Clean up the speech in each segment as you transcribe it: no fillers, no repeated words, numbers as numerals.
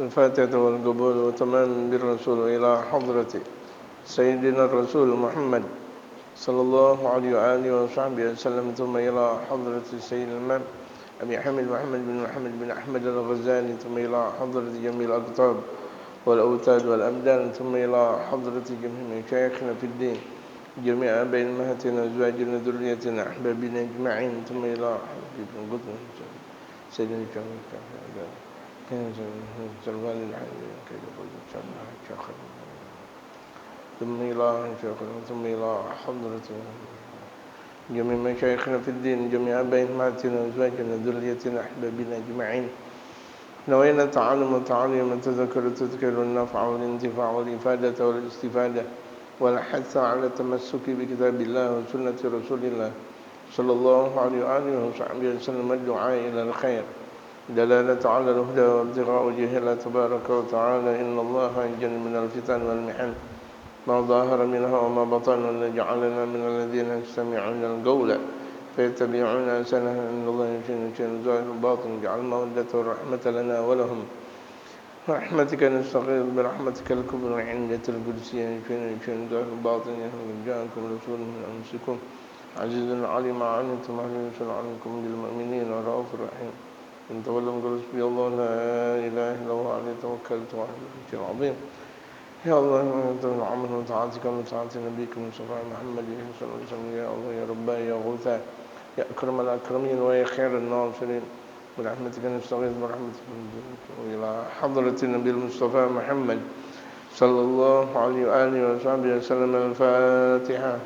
الفاتحة والقبول وتمام بالرسول إلى حضرة سيدنا الرسول محمد صلى الله عليه وآله وصحبه وسلم، ثم إلى حضرة سيدنا الإمام أبي حمد محمد بن أحمد الغزالي، ثم إلى حضرة جميع الأقطاب والأوتاد والأبدان، ثم إلى حضرة جميع مشايخنا في الدين، جميع آبائنا أمهاتنا أزواجنا ذريتنا أحبابنا أجمعين، ثم إلى حضرة سيدنا ثم إلى حضرة جميع مشايخنا في الدين، جميع آبائنا أمهاتنا أزواجنا ذريتنا أحبابنا أجمعين. نوينا التعلم والتعليم والتذكر والتذكير والنفع والانتفاع والإفادة والاستفادة والحث على التمسك بكتاب الله وسنة رسول الله صلى الله عليه وآله وصحبه وسلم، الدعاء إلى الخير، دلالة على الهدى وابتغاء وجه الله تبارك وتعالى. إن الله ينجل من الفتن والمحن ما ظاهر منها وما بطن، ونجعلنا من الذين يستمعون القول فيتبعون أحسنه. إن الله يشهد الظاهر الباطن، جعل المودة والرحمة لنا ولهم، برحمتك نستغيث برحمتك الكبرى عند القدسية. يشهد الظاهر الباطن، جاءكم رسول من أنفسكم عزيز علي ما عنتم حريص عليكم بالمؤمنين رؤوف رحيم. إن تولوا فقولوا حسبي الله لا إله إلا هو عليه توكلت وهو العلي العظيم. يا الله أنت العمل وطاعتك وطاعة نبيك المصطفى محمد صلى الله عليه وسلم. يا الله يا رب يا غوثا يا أكرم الأكرمين ويا خير الناصرين، برحمتك نستغيث برحمتك. وإلى حضرة النبي المصطفى محمد صلى الله عليه وآله وصحبه وسلم. الفاتحة.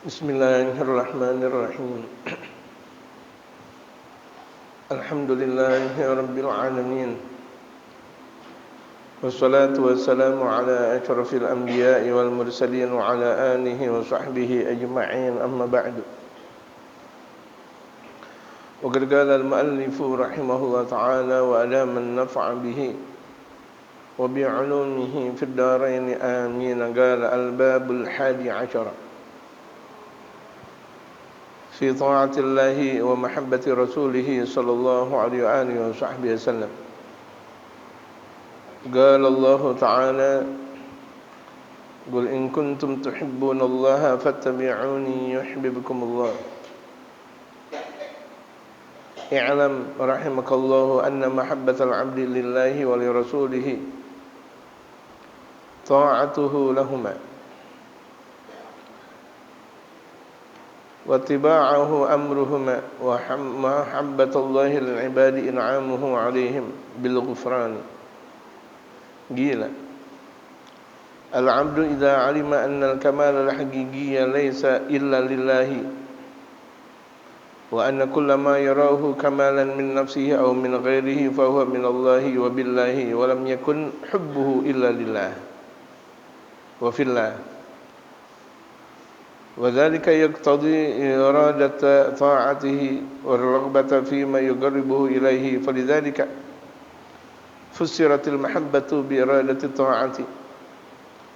بسم الله الرحمن الرحيم. الحمد لله رب العالمين، والصلاة والسلام على أشرف الأنبياء والمرسلين وعلى آله وصحبه أجمعين. أما بعد، وقد قال المؤلف رحمه الله تعالى وأدام النفع به وبعلومه في الدارين آمين. قال: الباب 11 في طاعة الله ومحبة رسوله صلى الله عليه وآله وصحبه وسلم. قال الله تعالى: قل إن كنتم تحبون الله فاتبعوني يحببكم الله. اعلم رحمك الله أن محبة العبد لله ولرسوله طاعته لهما، واتباعه أمرهما، ومحبة الله للعباد إنعامه عليهم بالغفران. قيل: العبد إذا علم أن الكمال الحقيقي ليس إلا لله، وأن كل ما يراه كمالا من نفسه أو من غيره فهو من الله وبالله، ولم يكن حبه إلا لله وفي الله، وذلك يقتضي إرادة طاعته والرغبة فيما يقربه إليه. فلذلك فسرت المحبة بإرادة الطاعة،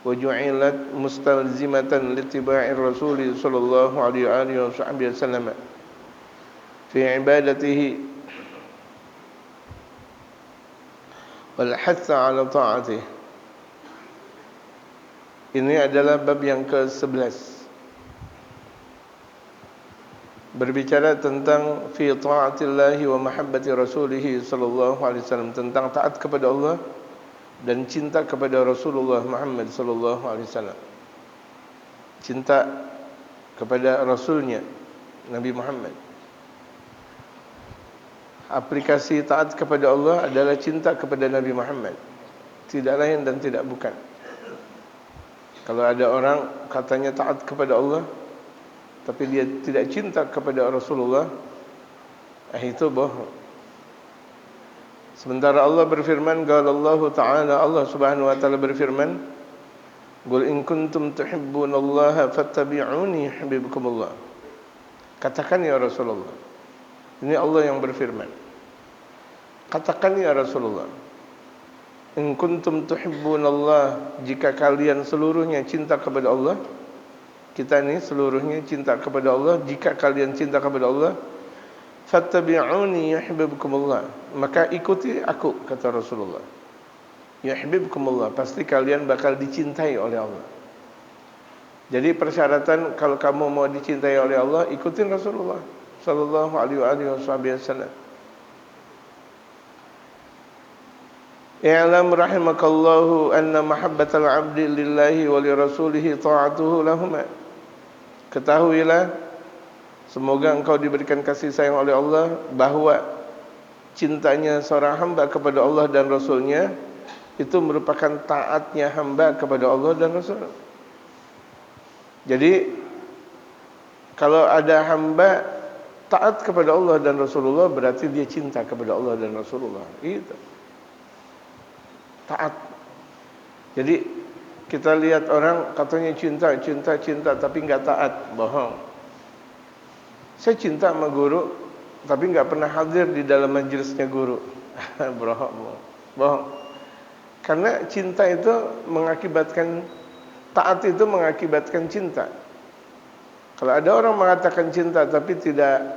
وجعلت مستلزمة لاتباع الرسول صلى الله عليه وآله وصحبه وسلم في عبادته والحث على طاعته. Ini adalah bab yang ke-11, berbicara tentang fi ta'atillahi wa mahabbati rasulih sallallahu alaihi wasallam, tentang taat kepada Allah dan cinta kepada Rasulullah Muhammad sallallahu alaihi wasallam. Cinta kepada rasulnya Nabi Muhammad. Aplikasi taat kepada Allah adalah cinta kepada Nabi Muhammad, tidak lain dan tidak bukan. Kalau ada orang katanya taat kepada Allah tapi dia tidak cinta kepada Rasulullah, itu bohong. Sementara Allah berfirman, qala Allah Ta'ala, Allah Subhanahu wa taala berfirman, Qul in kuntum tuhibbunallaha fattabi'uni yuhibbukumullah. Katakan ya Rasulullah. Ini Allah yang berfirman. Katakan ya Rasulullah. In kuntum tuhibbunallah, jika kalian seluruhnya cinta kepada Allah. Kita ini seluruhnya cinta kepada Allah. Jika kalian cinta kepada Allah, fattabi'uni yuhibbukumullah, maka ikuti aku, kata Rasulullah. Yuhibbukumullah, pasti kalian bakal dicintai oleh Allah. Jadi persyaratan kalau kamu mau dicintai oleh Allah, ikutin Rasulullah sallallahu alaihi wasallam. I'lam rahimakallahu anna mahabbatal 'abdi lillahi wa li rasulih ta'atuhu lahuma. Ketahuilah, semoga engkau diberikan kasih sayang oleh Allah, bahwa cintanya seorang hamba kepada Allah dan Rasulnya itu merupakan taatnya hamba kepada Allah dan Rasul. Jadi kalau ada hamba taat kepada Allah dan Rasulullah, berarti dia cinta kepada Allah dan Rasulullah. Itu taat. Jadi kita lihat orang katanya cinta, tapi nggak taat, bohong. Saya cinta sama guru, tapi nggak pernah hadir di dalam majelisnya guru. Bohong. Karena cinta itu mengakibatkan, taat itu mengakibatkan cinta. Kalau ada orang mengatakan cinta tapi tidak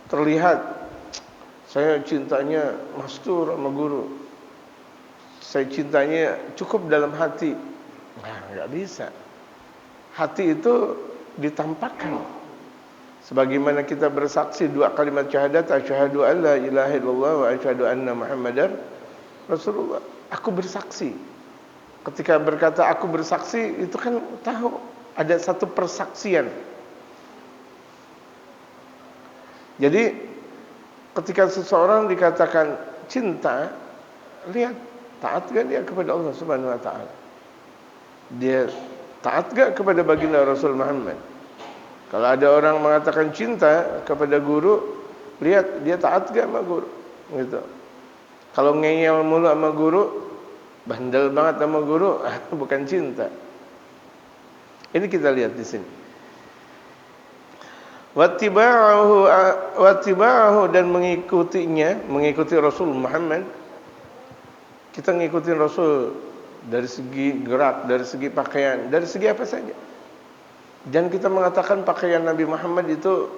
terlihat, saya cintanya mastur sama guru, saya cintanya cukup dalam hati, nah, nggak bisa. Hati itu ditampakkan. Sebagaimana kita bersaksi dua kalimat syahadat, asyhadu an la ilaha illallah wa asyhadu anna muhammadar rasulullah. Aku bersaksi. Ketika berkata aku bersaksi, itu kan tahu ada satu persaksian. Jadi ketika seseorang dikatakan cinta, lihat taat gak dia kepada Allah Subhanahu wa taala. Dia taat gak kepada baginda Rasul Muhammad. Kalau ada orang mengatakan cinta kepada guru, lihat dia taat gak sama guru, gitu. Kalau ngeyel mulu sama guru, bandel banget sama guru, bukan cinta. Ini kita lihat di sini. Wattiba'ahu dan mengikutinya, mengikuti Rasul Muhammad. Kita ngikutin Rasul dari segi gerak, dari segi pakaian, dari segi apa saja. Dan kita mengatakan pakaian Nabi Muhammad itu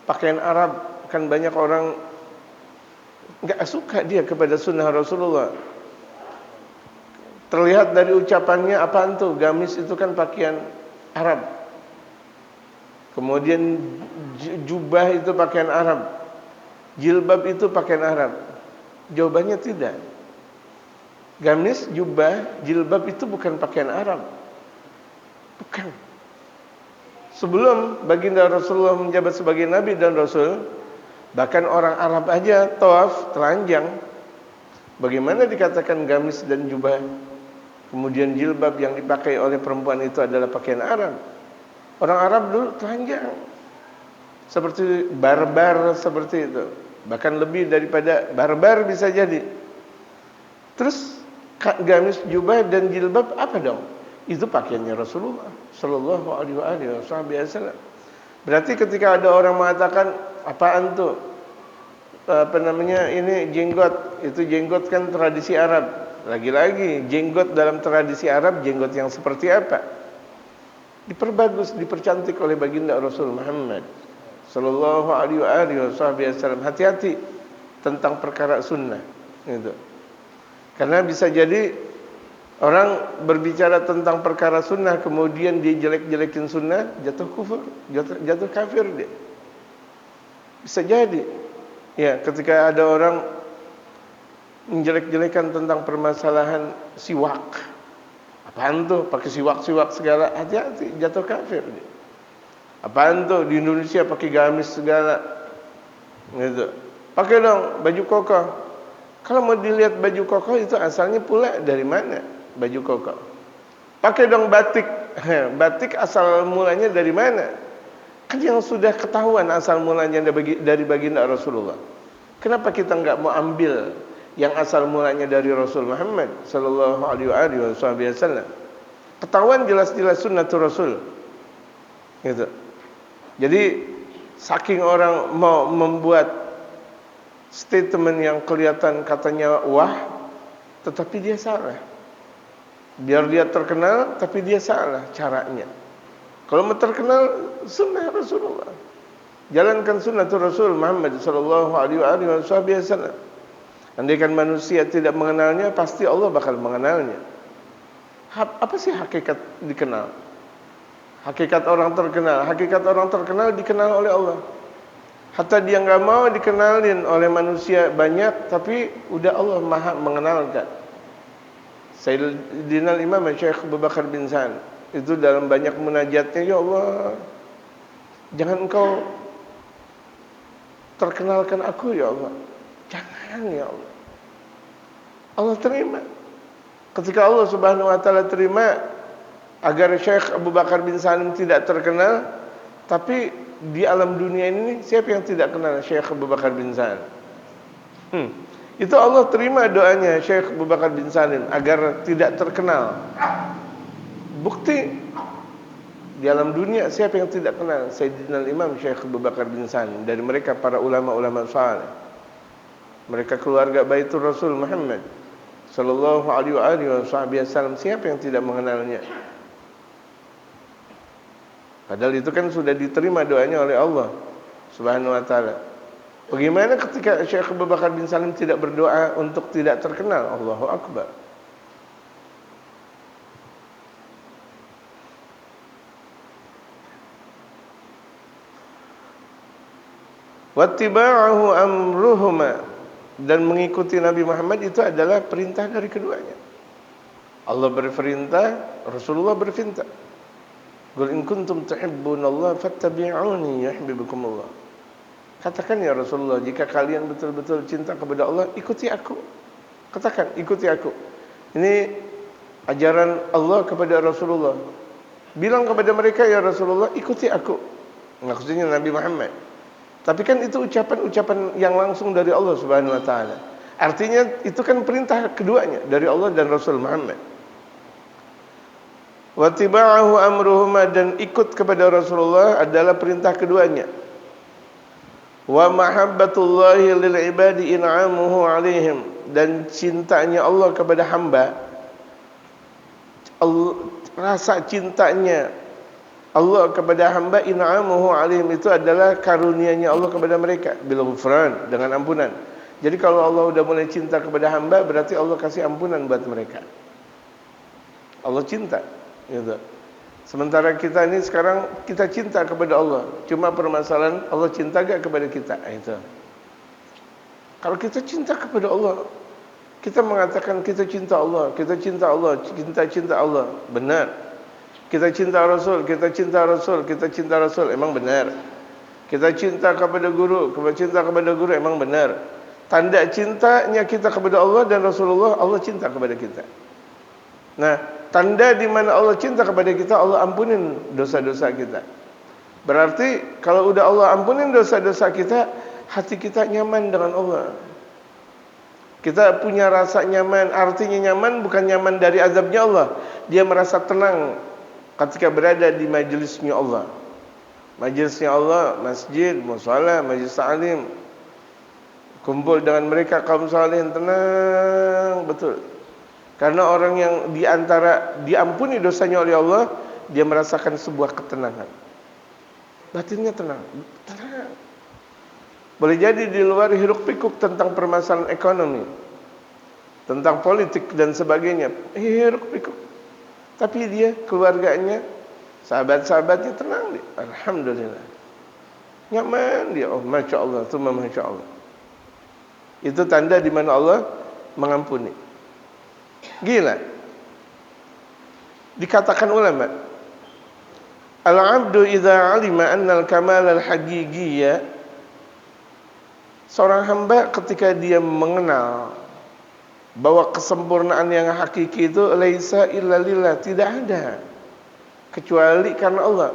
pakaian Arab. Kan banyak orang nggak suka dia kepada sunnah Rasulullah. Terlihat dari ucapannya, apaan tuh, gamis itu kan pakaian Arab. Kemudian jubah itu pakaian Arab, jilbab itu pakaian Arab. Jawabannya tidak. Gamis, jubah, jilbab itu bukan pakaian Arab. Bukan. Sebelum baginda Rasulullah menjabat sebagai Nabi dan Rasul, bahkan orang Arab aja tawaf telanjang. Bagaimana dikatakan gamis dan jubah? Kemudian jilbab yang dipakai oleh perempuan itu adalah pakaian Arab. Orang Arab dulu telanjang, seperti barbar, seperti itu. Bahkan lebih daripada barbar bisa jadi. Terus gamis, jubah dan jilbab apa dong? Itu pakaiannya Rasulullah sallallahu alaihi wasallam. Berarti ketika ada orang mengatakan apaan tuh, ini jenggot, itu jenggot kan tradisi Arab. Lagi-lagi jenggot dalam tradisi Arab, jenggot yang seperti apa? Diperbagus, dipercantik oleh baginda Rasul Muhammad sallallahu alaihi wasallam. Hati-hati tentang perkara sunnah, gitu. Karena bisa jadi orang berbicara tentang perkara sunnah, kemudian dia jelek-jelekin sunnah, jatuh kufur, jatuh kafir dia. Bisa jadi. Ya, ketika ada orang menjelek-jelekan tentang permasalahan siwak, apaan tuh pakai siwak segala, hati-hati, jatuh kafir dia. Apaan tuh di Indonesia pakai gamis segala, gitu. Pakai dong baju koko. Kalau mau dilihat baju koko itu asalnya pula dari mana baju koko? Pakai dong batik. Batik asal mulanya dari mana? Kan yang sudah ketahuan asal mulanya dari baginda Rasulullah. Kenapa kita nggak mau ambil yang asal mulanya dari Rasul Muhammad sallallahu alaihi wasallam? Ketahuan jelas-jelas sunnatul Rasul. Gitu. Jadi saking orang mau membuat statement yang kelihatan katanya wah, tetapi dia salah. Biar dia terkenal, tapi dia salah caranya. Kalau mau terkenal, sunnah Rasulullah. Jalankan sunnatul Rasul Muhammad sallallahu alaihi wasallam. Andaikan manusia tidak mengenalnya, pasti Allah bakal mengenalnya. Apa sih hakikat dikenal? Hakikat orang terkenal. Hakikat orang terkenal dikenal oleh Allah. Hatta dia nggak mau dikenalin oleh manusia banyak, tapi udah Allah maha mengenalkan. Sayyidina Imam Syekh Abu Bakar bin Sa'd itu dalam banyak munajatnya, ya Allah, jangan engkau terkenalkan aku ya Allah. Jangan ya Allah. Allah terima. Ketika Allah Subhanahu wa taala terima agar Syekh Abu Bakar bin Salim tidak terkenal, tapi di alam dunia ini siapa yang tidak kenal Syekh Abu Bakar bin Salim? Itu Allah terima doanya Syekh Abu Bakar bin Salim agar tidak terkenal. Bukti di alam dunia siapa yang tidak kenal Sayyidina Imam Syekh Abu Bakar bin Salim, dari mereka para ulama-ulama saleh. Mereka keluarga Baitur Rasul Muhammad sallallahu alaihi wasallam, siapa yang tidak mengenalnya? Padahal itu kan sudah diterima doanya oleh Allah Subhanahu wa taala. Bagaimana ketika Syekh Abu Bakar bin Salim tidak berdoa untuk tidak terkenal? Allahu akbar. Wattiba'ahu amruhuma, dan mengikuti Nabi Muhammad itu adalah perintah dari keduanya. Allah berperintah, Rasulullah berperintah. Qul in kuntum tuhibbunallaha fattabi'uni yuhibbukumullah. Katakan ya Rasulullah, jika kalian betul-betul cinta kepada Allah, ikuti aku. Katakan, ikuti aku. Ini ajaran Allah kepada Rasulullah. Bilang kepada mereka, ya Rasulullah, ikuti aku. Maksudnya Nabi Muhammad. Tapi kan itu ucapan-ucapan yang langsung dari Allah Subhanahu wa taala. Artinya itu kan perintah keduanya dari Allah dan Rasul Muhammad. Wattiba'ahu amruhuma, dan ikut kepada Rasulullah adalah perintah keduanya. Wa mahabbatullahi lil ibadi in'amuhu 'alaihim, dan cintanya Allah kepada hamba. Rasa cintanya Allah kepada hamba, in'amuhu 'alaihim, itu adalah karunia-Nya Allah kepada mereka, bil ghufran, dengan ampunan. Jadi kalau Allah udah mulai cinta kepada hamba, berarti Allah kasih ampunan buat mereka. Allah cinta, gitu. Sementara kita ini sekarang kita cinta kepada Allah, cuma permasalahan Allah cinta gak kepada kita? Itu. Kalau kita cinta kepada Allah, kita mengatakan kita cinta Allah, kita cinta Allah, cinta Allah, benar. Kita cinta Rasul, kita cinta Rasul, kita cinta Rasul, emang benar. Kita cinta kepada guru, emang benar. Tanda cintanya kita kepada Allah dan Rasulullah, Allah cinta kepada kita. Nah, tanda di mana Allah cinta kepada kita, Allah ampunin dosa-dosa kita. Berarti kalau udah Allah ampunin dosa-dosa kita, hati kita nyaman dengan Allah. Kita punya rasa nyaman. Artinya nyaman bukan nyaman dari azabnya Allah. Dia merasa tenang ketika berada di majelisnya Allah. Majelisnya Allah, masjid, mushola, majlis ta'lim. Kumpul dengan mereka kaum salihin, tenang betul. Karena orang yang diantara diampuni dosanya oleh Allah, dia merasakan sebuah ketenangan. Batinnya tenang. Boleh jadi di luar hiruk pikuk tentang permasalahan ekonomi, tentang politik dan sebagainya, hiruk pikuk. Tapi dia, keluarganya, sahabat-sahabatnya tenang dia. Alhamdulillah. Nyaman dia. Oh, Masya Allah, tsumma Masya Allah. Itu tanda di mana Allah mengampuni. Gila. Dikatakan ulama, al-'abdu idza 'alima anna al-kamal al-haqiqiyya, seorang hamba ketika dia mengenal bahwa kesempurnaan yang hakiki itu laisa illa lillah, tidak ada kecuali karena Allah.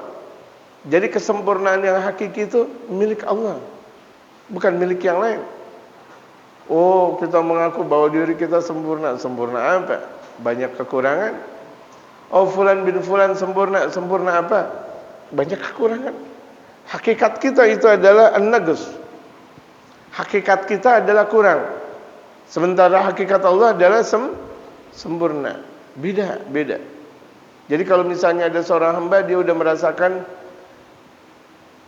Jadi kesempurnaan yang hakiki itu milik Allah, bukan milik yang lain. Oh, kita mengaku bahwa diri kita sempurna. Sempurna apa? Banyak kekurangan. Oh fulan bin fulan sempurna. Sempurna apa? Banyak kekurangan. Hakikat kita itu adalah an-naqs. Hakikat kita adalah kurang. Sementara hakikat Allah adalah sempurna. Beda. Jadi kalau misalnya ada seorang hamba, dia udah merasakan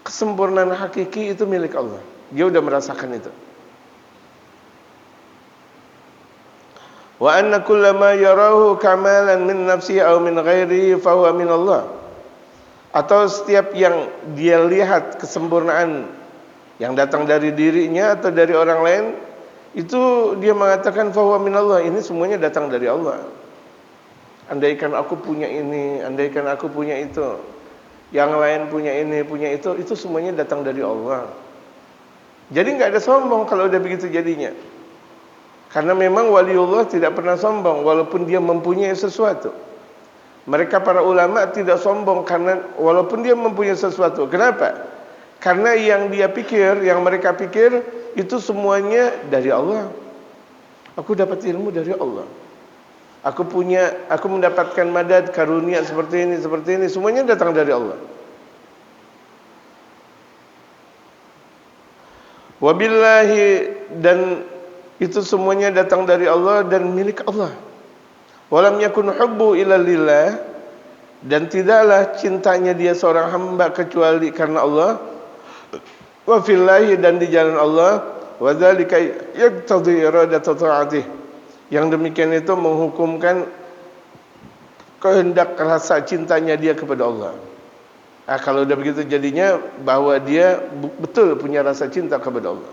kesempurnaan hakiki itu milik Allah. Dia udah merasakan itu. Wa anna kullama yarahu kamalan min nafsihi aw min ghairihi fa huwa min Allah. Atau setiap yang dia lihat kesempurnaan yang datang dari dirinya atau dari orang lain, itu dia mengatakan fa huwa min Allah, ini semuanya datang dari Allah. Andaikan aku punya ini, andaikan aku punya itu, yang lain punya ini, punya itu semuanya datang dari Allah. Jadi nggak ada sombong kalau udah begitu jadinya. Karena memang waliullah tidak pernah sombong walaupun dia mempunyai sesuatu. Mereka para ulama tidak sombong karena walaupun dia mempunyai sesuatu. Kenapa? Karena yang dia pikir, yang mereka pikir itu semuanya dari Allah. Aku dapat ilmu dari Allah. Aku mendapatkan madad, karunia seperti ini, semuanya datang dari Allah. Wabillahi, dan itu semuanya datang dari Allah dan milik Allah. Walam yakun hubbu illa lillah, dan tidaklah cintanya dia seorang hamba kecuali karena Allah. Wa fillahi, dan di jalan Allah. Wa dzalika yaqtadi iradatu ta'atih. Yang demikian itu menghukumkan kehendak rasa cintanya dia kepada Allah. Kalau udah begitu jadinya bahwa dia betul punya rasa cinta kepada Allah.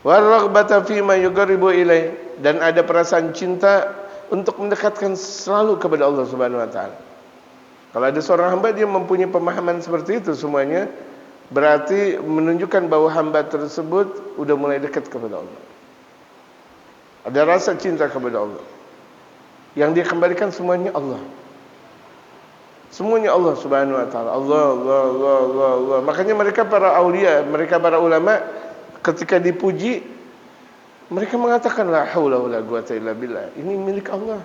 Wa raghbata fi ma yuqarribu ilaih, dan ada perasaan cinta untuk mendekatkan selalu kepada Allah Subhanahu wa taala. Kalau ada seorang hamba dia mempunyai pemahaman seperti itu semuanya, berarti menunjukkan bahwa hamba tersebut udah mulai dekat kepada Allah. Ada rasa cinta kepada Allah. Yang dia kembalikan semuanya Allah. Semuanya Allah Subhanahu wa taala. Allah. Makanya mereka para aulia, mereka para ulama ketika dipuji, mereka mengatakan la haula wala quwata illa billah. Ini milik Allah.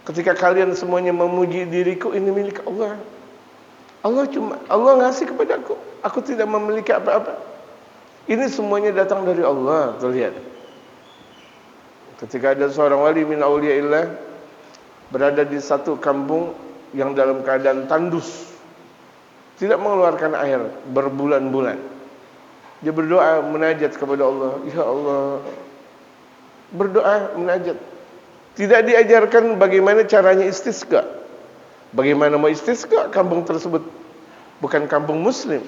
Ketika kalian semuanya memuji diriku, ini milik Allah. Allah ngasih kepadaku. Aku tidak memiliki apa-apa. Ini semuanya datang dari Allah. Tuh lihat. Ketika ada seorang wali min auliyaillah berada di satu kampung yang dalam keadaan tandus, tidak mengeluarkan air berbulan-bulan. Dia berdoa, munajat kepada Allah. Ya Allah. Berdoa, munajat. Tidak diajarkan bagaimana caranya istisqa. Bagaimana mau istisqa? Kampung tersebut bukan kampung muslim.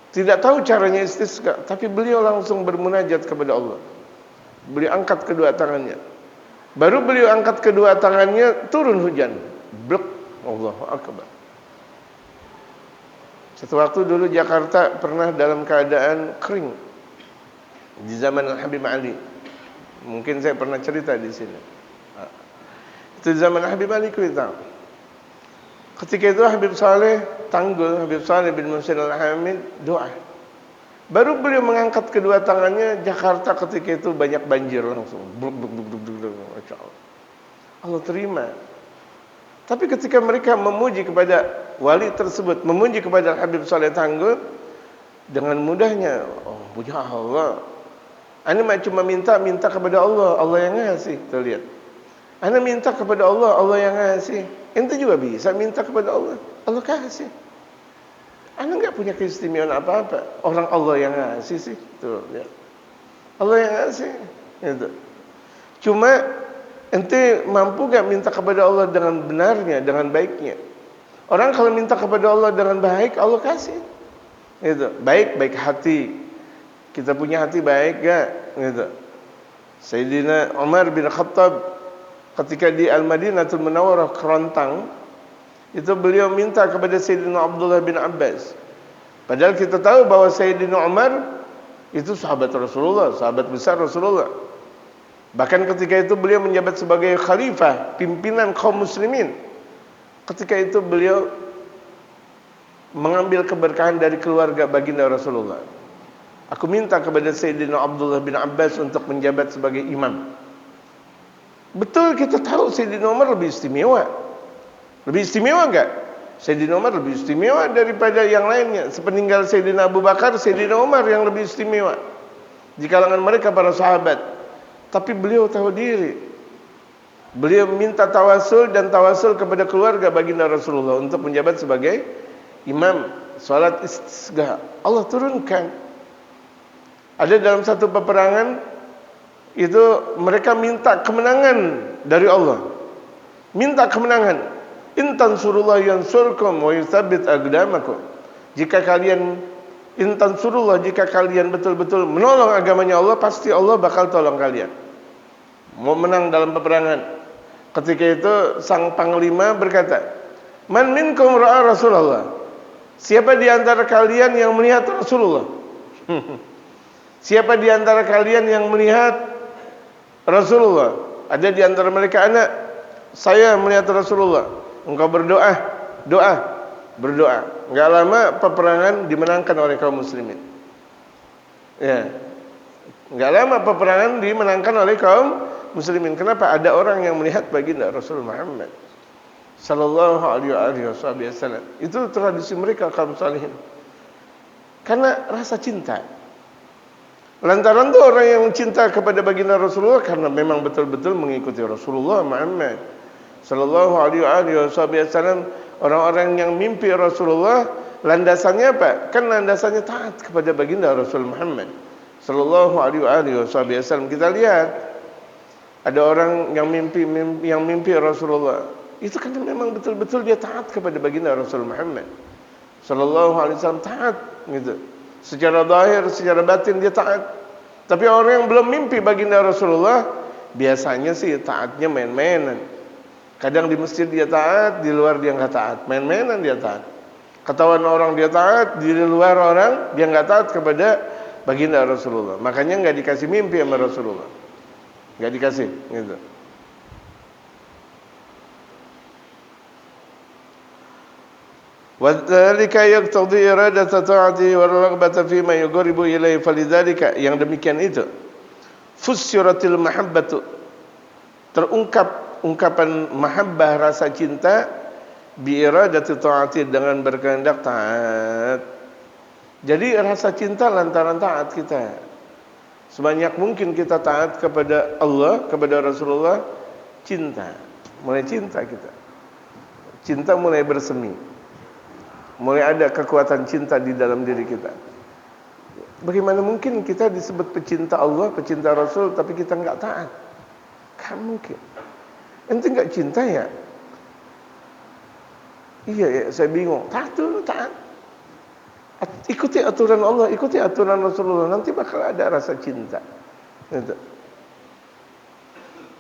Tidak tahu caranya istisqa, tapi beliau langsung bermunajat kepada Allah. Beliau angkat kedua tangannya. Baru beliau angkat kedua tangannya, turun hujan. Blek. Allahu akbar. Satu waktu dulu Jakarta pernah dalam keadaan kering di zaman Al-Habib Ali. Mungkin saya pernah cerita di sini. Itu zaman Al-Habib Ali kita. Ketika itu Habib Saleh Tanggul, Habib Saleh bin Muhsin Al-Hamid doa. Baru beliau mengangkat kedua tangannya, Jakarta ketika itu banyak banjir langsung. Masya Allah. Allah terima. Tapi ketika mereka memuji kepada wali tersebut, memuji kepada Habib Saleh Tanggul, dengan mudahnya, oh punya Allah. Ana cuma minta kepada Allah, Allah yang ngasih. Tuh lihat. Ana minta kepada Allah, Allah yang ngasih. Ente juga bisa minta kepada Allah, Allah kasih. Anda enggak punya keistimewaan apa-apa. Orang Allah yang ngasih sih. Tuh, ya. Allah yang ngasih. Itu. Cuma ente mampu enggak minta kepada Allah dengan benarnya, dengan baiknya. Orang kalau minta kepada Allah dengan baik, Allah kasih. Gitu. Baik hati. Kita punya hati baik enggak? Gitu. Sayyidina Umar bin Khattab ketika di Al-Madinatul Munawwarah kerontang, itu beliau minta kepada Sayyidina Abdullah bin Abbas. Padahal kita tahu bahwa Sayyidina Umar itu sahabat Rasulullah, sahabat besar Rasulullah. Bahkan ketika itu beliau menjabat sebagai khalifah, pimpinan kaum muslimin. Ketika itu beliau mengambil keberkahan dari keluarga baginda Rasulullah. Aku minta kepada Sayyidina Abdullah bin Abbas untuk menjabat sebagai imam. Betul kita tahu Sayyidina Umar lebih istimewa. Lebih istimewa enggak? Sayyidina Umar lebih istimewa daripada yang lainnya. Sepeninggal Sayyidina Abu Bakar, Sayyidina Umar yang lebih istimewa di kalangan mereka para sahabat. Tapi beliau tahu diri. Beliau minta tawasul dan tawasul kepada keluarga baginda Rasulullah untuk menjabat sebagai imam salat istisqa. Allah turunkan. Ada dalam satu peperangan itu mereka minta kemenangan dari Allah. Minta kemenangan. In tansurullah yansurkum wa yutsabbit aqdamakum. Jika kalian jika kalian betul-betul menolong agamanya Allah, pasti Allah bakal tolong kalian. Mau menang dalam peperangan. Ketika itu sang panglima berkata, "Man minkum ra'a Rasulullah?" Siapa di antara kalian yang melihat Rasulullah? Siapa di antara kalian yang melihat Rasulullah? Ada di antara mereka anak, saya melihat Rasulullah. Engkau berdoa, berdoa. Enggak lama peperangan dimenangkan oleh kaum muslimin. Ya. Enggak lama peperangan dimenangkan oleh kaum muslimin. Kenapa? Ada orang yang melihat baginda Rasul Muhammad sallallahu alaihi wasallam. Itu tradisi mereka kaum salihin. Karena rasa cinta. Lantaran itu orang yang cinta kepada baginda Rasulullah karena memang betul-betul mengikuti Rasulullah Muhammad sallallahu alaihi wasallam. Orang-orang yang mimpi Rasulullah landasannya apa? Kan landasannya taat kepada baginda Rasul Muhammad sallallahu alaihi wasallam. Kita lihat ada orang yang mimpi Rasulullah. Itu kan memang betul-betul dia taat kepada baginda Rasul Muhammad sallallahu alaihi wasallam, taat gitu. Secara zahir, secara batin dia taat. Tapi orang yang belum mimpi baginda Rasulullah biasanya sih taatnya main-mainan. Kadang di masjid dia taat, di luar dia enggak taat. Main-mainan dia taat. Ketahuan orang dia taat, di luar orang dia enggak taat kepada baginda Rasulullah. Makanya enggak dikasih mimpi sama Rasulullah. Enggak dikasih gitu. وَذَلِكَ يَقْتَضِي إِرَادَةَ طَاعَتِهِ وَالرَّغْبَةَ فِيمَا يُقَرِّبُ إِلَيْهِ فَلِذَلِكَ. Yang demikian itu fussiratil mahabbatu, terungkap ungkapan mahabbah, rasa cinta, bi iradati ta'ati, dengan berkehendak taat. Jadi rasa cinta lantaran taat kita. Sebanyak mungkin kita taat kepada Allah, kepada Rasulullah, cinta. Mulai cinta kita. Cinta mulai bersemi. Mulai ada kekuatan cinta di dalam diri kita. Bagaimana mungkin kita disebut pecinta Allah, pecinta Rasul, tapi kita enggak taat? Kan mungkin. Ente enggak cinta ya? Iya ya, saya bingung. Taat dulu, taat. Ikuti aturan Allah, ikuti aturan Rasulullah, nanti bakal ada rasa cinta. Gitu.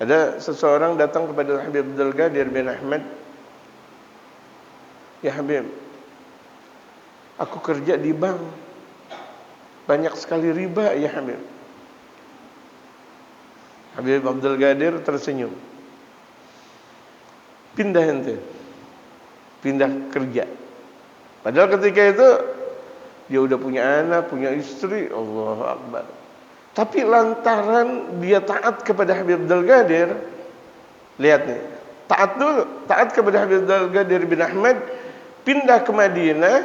Ada seseorang datang kepada Habib Abdul Qadir bin Ahmad. Ya Habib, aku kerja di bank, banyak sekali riba ya Habib. Habib Abdul Qadir tersenyum. Pindah ente, pindah kerja. Padahal ketika itu dia udah punya anak, punya istri, Allahu Akbar. Tapi lantaran dia taat kepada Habib Abdul Qadir, lihat nih, taat dulu, taat kepada Habib Abdul Qadir bin Ahmad, pindah ke Madinah.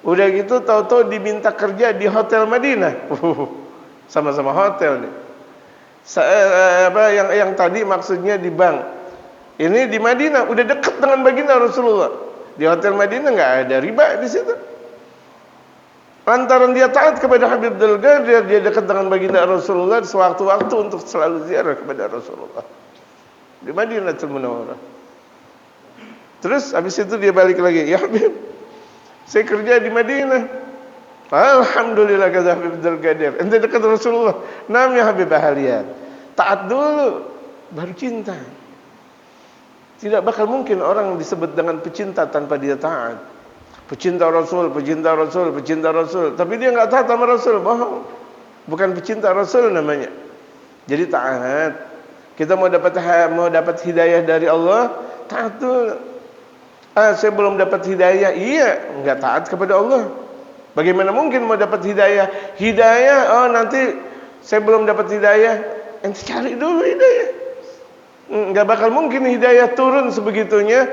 Udah gitu tahu-tahu diminta kerja di hotel Madinah. Sama-sama hotel nih. Yang tadi maksudnya di bank. Ini di Madinah, udah dekat dengan baginda Rasulullah. Di hotel Madinah enggak ada riba di situ. Lantaran dia taat kepada Habib Abdul Qadir, dia dekat dengan baginda Rasulullah sewaktu-waktu untuk selalu ziarah kepada Rasulullah di Madinatul Munawwarah. Terus habis itu dia balik lagi, ya Habib, saya kerja di Madinah. Alhamdulillah, kata Habib Abdul Qadir, ente dekat Rasulullah. Namanya Habib Ahliat. Taat dulu, baru cinta. Tidak bakal mungkin orang disebut dengan pecinta tanpa dia taat. Pecinta Rasul, pecinta Rasul, pecinta Rasul, tapi dia enggak taat sama Rasul, bohong. Bukan pecinta Rasul namanya. Jadi taat. Kita mau dapat hidayah dari Allah, taat dulu. Saya belum dapat hidayah, iya, enggak taat kepada Allah. Bagaimana mungkin mau dapat hidayah? Hidayah, nanti saya belum dapat hidayah, ente cari dulu hidayah. Enggak bakal mungkin hidayah turun sebegitunya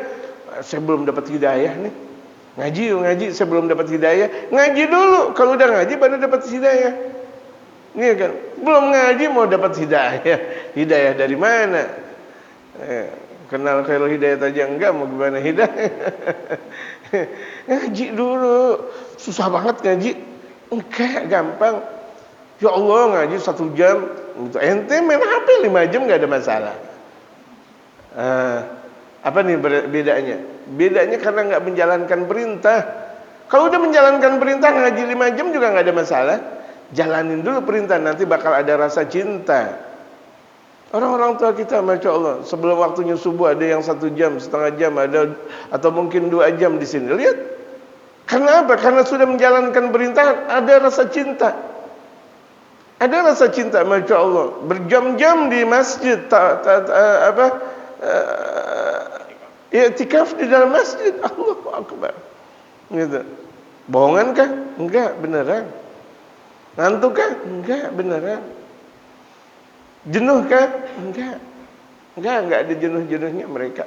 saya belum dapat hidayah nih. Ngaji, saya belum dapat hidayah. Ngaji dulu, kalau udah ngaji baru dapat hidayah. Iya kan? Belum ngaji mau dapat hidayah. Hidayah dari mana? Kenal khairul hidayat aja enggak, mau gimana hidayah? Ngaji dulu. Susah banget ngaji. Enggak, gampang. Ya Allah, ngaji 1 jam. Ente main HP 5 jam enggak ada masalah. Apa nih bedanya? Bedanya karena enggak menjalankan perintah. Kalau udah menjalankan perintah ngaji 5 jam juga enggak ada masalah. Jalanin dulu perintah, nanti bakal ada rasa cinta. Orang-orang tua kita, Masya Allah, sebelum waktunya subuh ada yang 1 jam, setengah jam, ada atau mungkin 2 jam di sini. Lihat, karena apa? Karena sudah menjalankan perintah, ada rasa cinta. Ada rasa cinta, Masya Allah. Berjam-jam di masjid, i'tikaf di dalam masjid. Allahu Akbar. Gitu. Bohongan kah? Enggak, beneran. Ngantuk kah? Enggak, beneran. Jenuh kah? Enggak ada jenuh-jenuhnya mereka.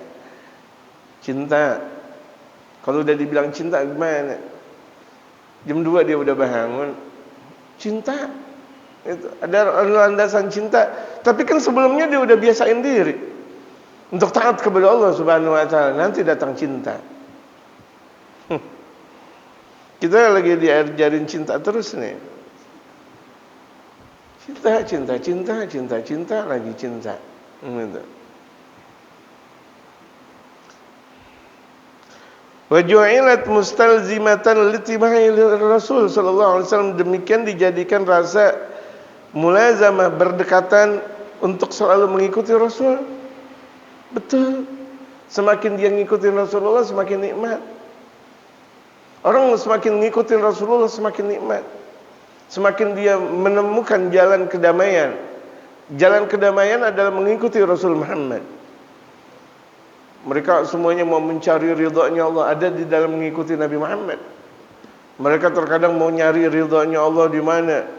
Cinta. Kalau udah dibilang cinta gimana? Jam 2 dia udah bangun. Cinta. Itu ada landasan cinta. Tapi kan sebelumnya dia udah biasain diri untuk taat kepada Allah Subhanahu wa taala. Nanti datang cinta. Kita lagi diajarin cinta terus nih. Cinta, lagi cinta. Gitu. Wa ju'ilat mustalzimatan litibai Rasul sallallahu alaihi wasallam, demikian dijadikan rasa mulazamah, berdekatan untuk selalu mengikuti Rasul. Betul. Semakin dia ngikutin Rasulullah semakin nikmat. Orang semakin ngikutin Rasulullah semakin nikmat. Semakin dia menemukan jalan kedamaian. Jalan kedamaian adalah mengikuti Rasul Muhammad. Mereka semuanya mau mencari ridhonya Allah, ada di dalam mengikuti Nabi Muhammad. Mereka terkadang mau nyari ridhonya Allah di mana?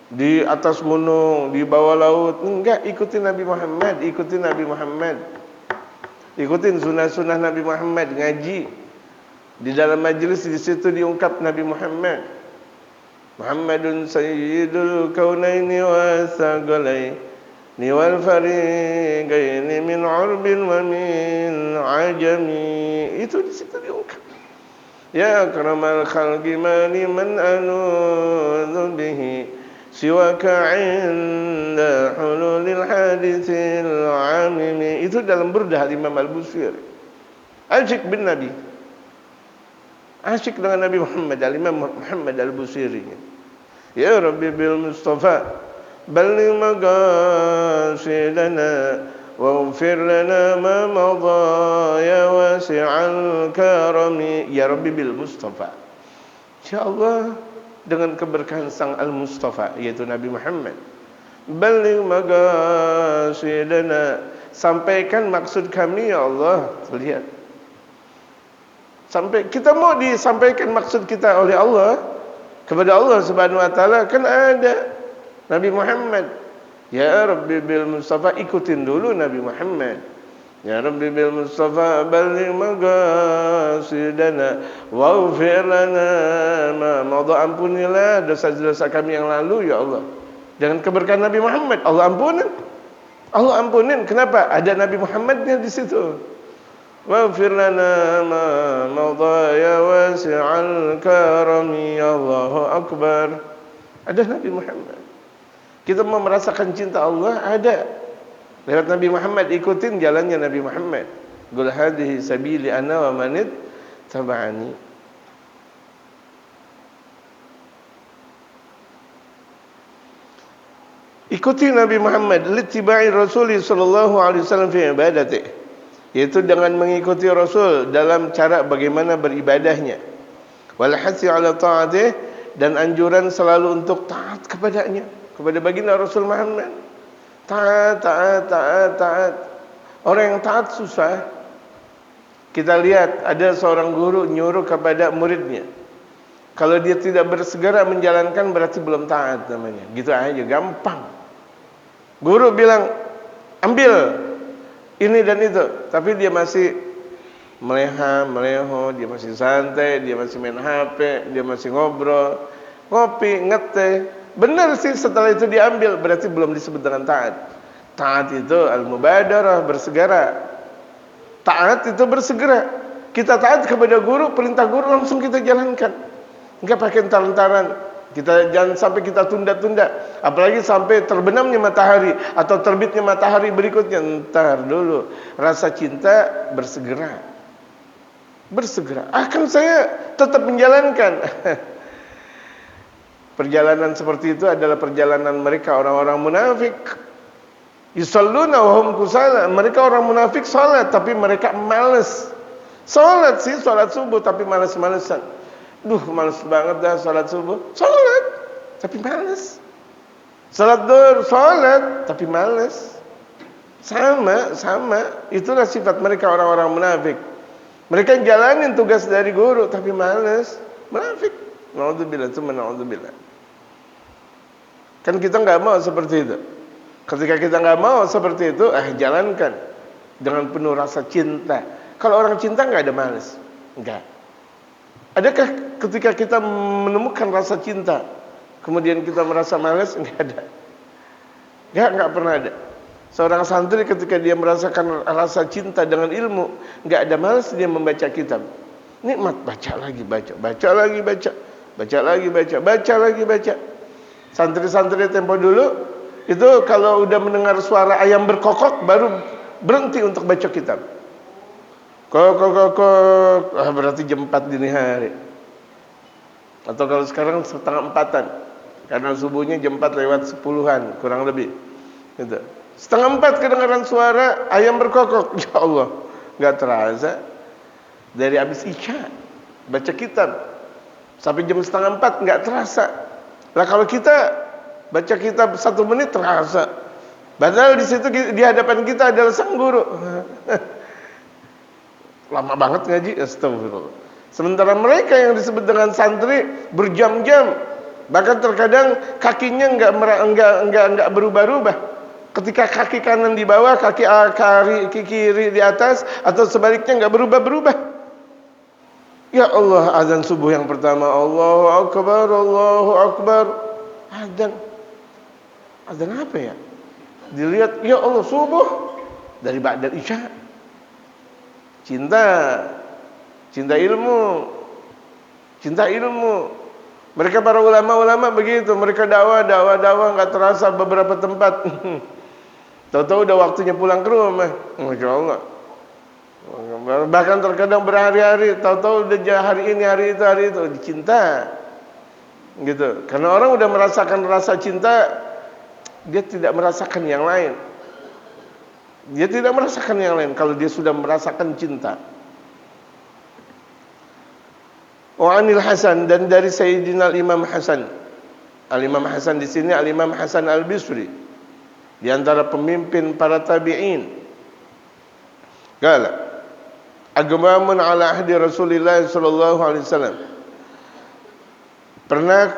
Di atas gunung, di bawah laut. Enggak, ikuti Nabi Muhammad, ikuti Nabi Muhammad. Ikutin sunnah-sunnah Nabi Muhammad, ngaji. Di dalam majelis di situ diungkap Nabi Muhammad. Muhammadun sayyidul kaunaini wa thaqalaini wal fariqaini min urbin wa min ajami. Itu di situ diungkap. Ya akramal khalqi mani man anudhu bihi siwaka inda hululil hadithil amimi. Itu dalam burdah Imam Al-Busiri. Asyik bin Nabi, asyik dengan Nabi Muhammad, Imam Muhammad Al-Busiri. Ya Rabbi bil Mustafa balligh maqasidana waghfir lana ma madha ya wasi'al karami. Ya Rabbi bil Mustafa, ya Allah, dengan keberkahan sang Al-Mustafa yaitu Nabi Muhammad. Balligh maqasidana, sampaikan maksud kami ya Allah. Lihat, sampai kita mau disampaikan maksud kita oleh Allah kepada Allah Subhanahu wa taala, kan ada Nabi Muhammad. Ya Rabbi bil Mustafa, ikutin dulu Nabi Muhammad. Ya Rabbi bil Mustafa balligh maqasidana waghfir lana ma madha, ampunilah dosa-dosa kami yang lalu ya Allah. Dengan keberkahan Nabi Muhammad, Allah ampunin. Allah ampunin. Kenapa? Ada Nabi Muhammadnya di situ. Waghfir lana ma madha ya wasi'al karami. Allahu Akbar. Ada Nabi Muhammad. Kita mau merasakan cinta Allah, ada lewat Nabi Muhammad. Ikutin jalannya Nabi Muhammad. Qul hadhihi sabili ana wa man tabani. Ikuti Nabi Muhammad littiba'i Rasul sallallahu alaihi wasallam fi ibadati, yaitu dengan mengikuti Rasul dalam cara bagaimana beribadahnya. Wal hasi ala ta'atih, dan anjuran selalu untuk taat kepadanya, kepada baginda Rasul Muhammad. Taat. Orang yang taat susah. Kita lihat ada seorang guru nyuruh kepada muridnya. Kalau dia tidak bersegera menjalankan berarti belum taat namanya. Gitu aja, gampang. Guru bilang ambil ini dan itu, tapi dia masih meleha, dia masih santai, dia masih main HP, dia masih ngobrol, ngopi, ngeteh. Benar sih, setelah itu diambil, berarti belum disebut dengan taat. Taat itu al-mubadarah, bersegera. Taat itu bersegera. Kita taat kepada guru, perintah guru langsung kita jalankan. Enggak pakai entar-entaran. Kita jangan sampai kita tunda-tunda. Apalagi sampai terbenamnya matahari atau terbitnya matahari berikutnya. Entar dulu. Rasa cinta bersegera. Bersegera. Akan saya tetap menjalankan. Perjalanan seperti itu adalah perjalanan mereka orang-orang munafik. Yusalluna wa hum kusala. Mereka orang munafik salat tapi mereka malas. Salat sih, salat subuh tapi malas-malesan. Duh, malas banget dah salat subuh. Salat tapi malas. Salat duhur, salat tapi malas. Sama. Itulah sifat mereka orang-orang munafik. Mereka jalanin tugas dari guru tapi malas. Munafik. Naudzubillah, tsumma naudzubillah. Kan kita enggak mau seperti itu. Ketika kita enggak mau seperti itu, jalankan dengan penuh rasa cinta. Kalau orang cinta enggak ada malas. Enggak. Adakah ketika kita menemukan rasa cinta kemudian kita merasa malas? Enggak ada. Enggak pernah ada. Seorang santri ketika dia merasakan rasa cinta dengan ilmu, enggak ada malas dia membaca kitab. Nikmat, baca lagi. Santri-santri tempo dulu itu kalau udah mendengar suara ayam berkokok baru berhenti untuk baca kitab. Kok berarti jam 4 dini hari. Atau kalau sekarang 3:30-an. Karena subuhnya jam 4 lewat 10-an kurang lebih. Gitu. 3:30 kedengaran suara ayam berkokok. Ya Allah, enggak terasa dari habis Isya baca kitab sampai jam 3:30 enggak terasa. Lah kalau kita baca kitab 1 menit terasa. Padahal di situ di hadapan kita adalah sang guru. Lama banget ngaji, astagfirullah. Sementara mereka yang disebut dengan santri berjam-jam, bahkan terkadang kakinya enggak berubah-ubah. Ketika kaki kanan di bawah, kaki kiri di atas, atau sebaliknya enggak berubah-berubah. Ya Allah, azan subuh yang pertama, Allahu Akbar. Azan apa ya? Dilihat, ya Allah, subuh dari ba'da Isya. Cinta ilmu. Mereka para ulama-ulama begitu, mereka dakwah enggak terasa beberapa tempat. Tahu-tahu udah waktunya pulang ke rumah. Masya Allah. Bahkan terkadang berhari-hari, tahu-tahu udah hari ini, hari itu cinta. Gitu. Karena orang udah merasakan rasa cinta, dia tidak merasakan yang lain. Dia tidak merasakan yang lain kalau dia sudah merasakan cinta. Wa anil Hasan, dan dari Sayyidina Imam Hasan. Al-Imam Hasan di sini Al-Imam Hasan Al-Bisri, di antara pemimpin para tabi'in. Qala agmamun ala ahdi Rasulillah sallallahu alaihi wasallam. Pernah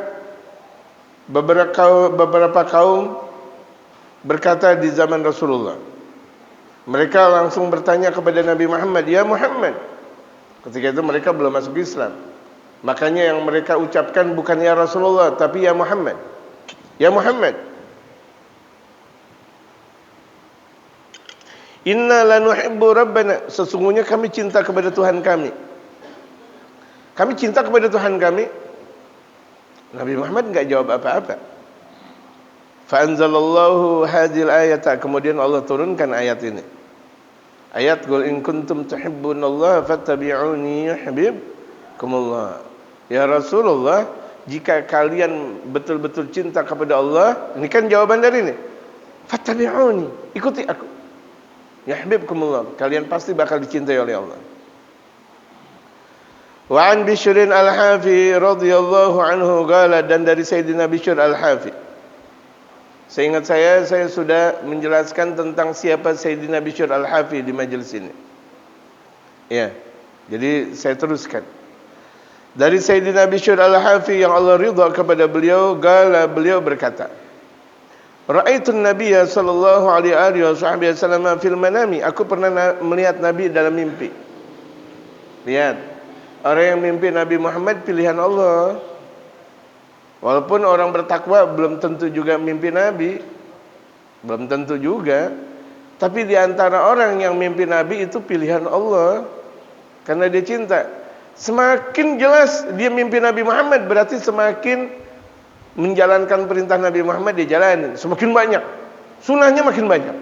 beberapa kaum berkata di zaman Rasulullah. Mereka langsung bertanya kepada Nabi Muhammad, "Ya Muhammad." Ketika itu mereka belum masuk Islam. Makanya yang mereka ucapkan bukan ya Rasulullah, tapi ya Muhammad. Ya Muhammad, inna lanuhibbu rabbana, sesungguhnya kami cinta kepada Tuhan kami. Kami cinta kepada Tuhan kami. Nabi Muhammad enggak jawab apa-apa. Fa anzalallahu hadhil ayata, kemudian Allah turunkan ayat ini. Ayat qul in kuntum tuhibbunallaha fattabi'uni yuhibbukumullah. Ya Rasulullah, jika kalian betul-betul cinta kepada Allah, ini kan jawaban dari ini. Fattabi'uni, ikuti aku. Yuhibbukumullah, kalian pasti bakal dicintai oleh Allah. Wa an Bishrin Al-Hafi radhiyallahu anhu qala, dan dari Sayyidina Bishr Al-Hafi. Seingat saya sudah menjelaskan tentang siapa Sayyidina Bishr Al-Hafi di majelis ini. Ya, jadi saya teruskan. Dari Sayyidina Bishr Al-Hafi yang Allah ridha kepada beliau, beliau berkata, Ra'aitun Nabiyya sallallahu alaihi wasallam fil manami. Aku pernah melihat Nabi dalam mimpi. Lihat, orang yang mimpi Nabi Muhammad pilihan Allah. Walaupun orang bertakwa belum tentu juga mimpi Nabi, belum tentu juga. Tapi di antara orang yang mimpi Nabi itu pilihan Allah, karena dia cinta. Semakin jelas dia mimpi Nabi Muhammad, berarti semakin menjalankan perintah Nabi Muhammad dia jalani. Semakin banyak, sunnahnya makin banyak.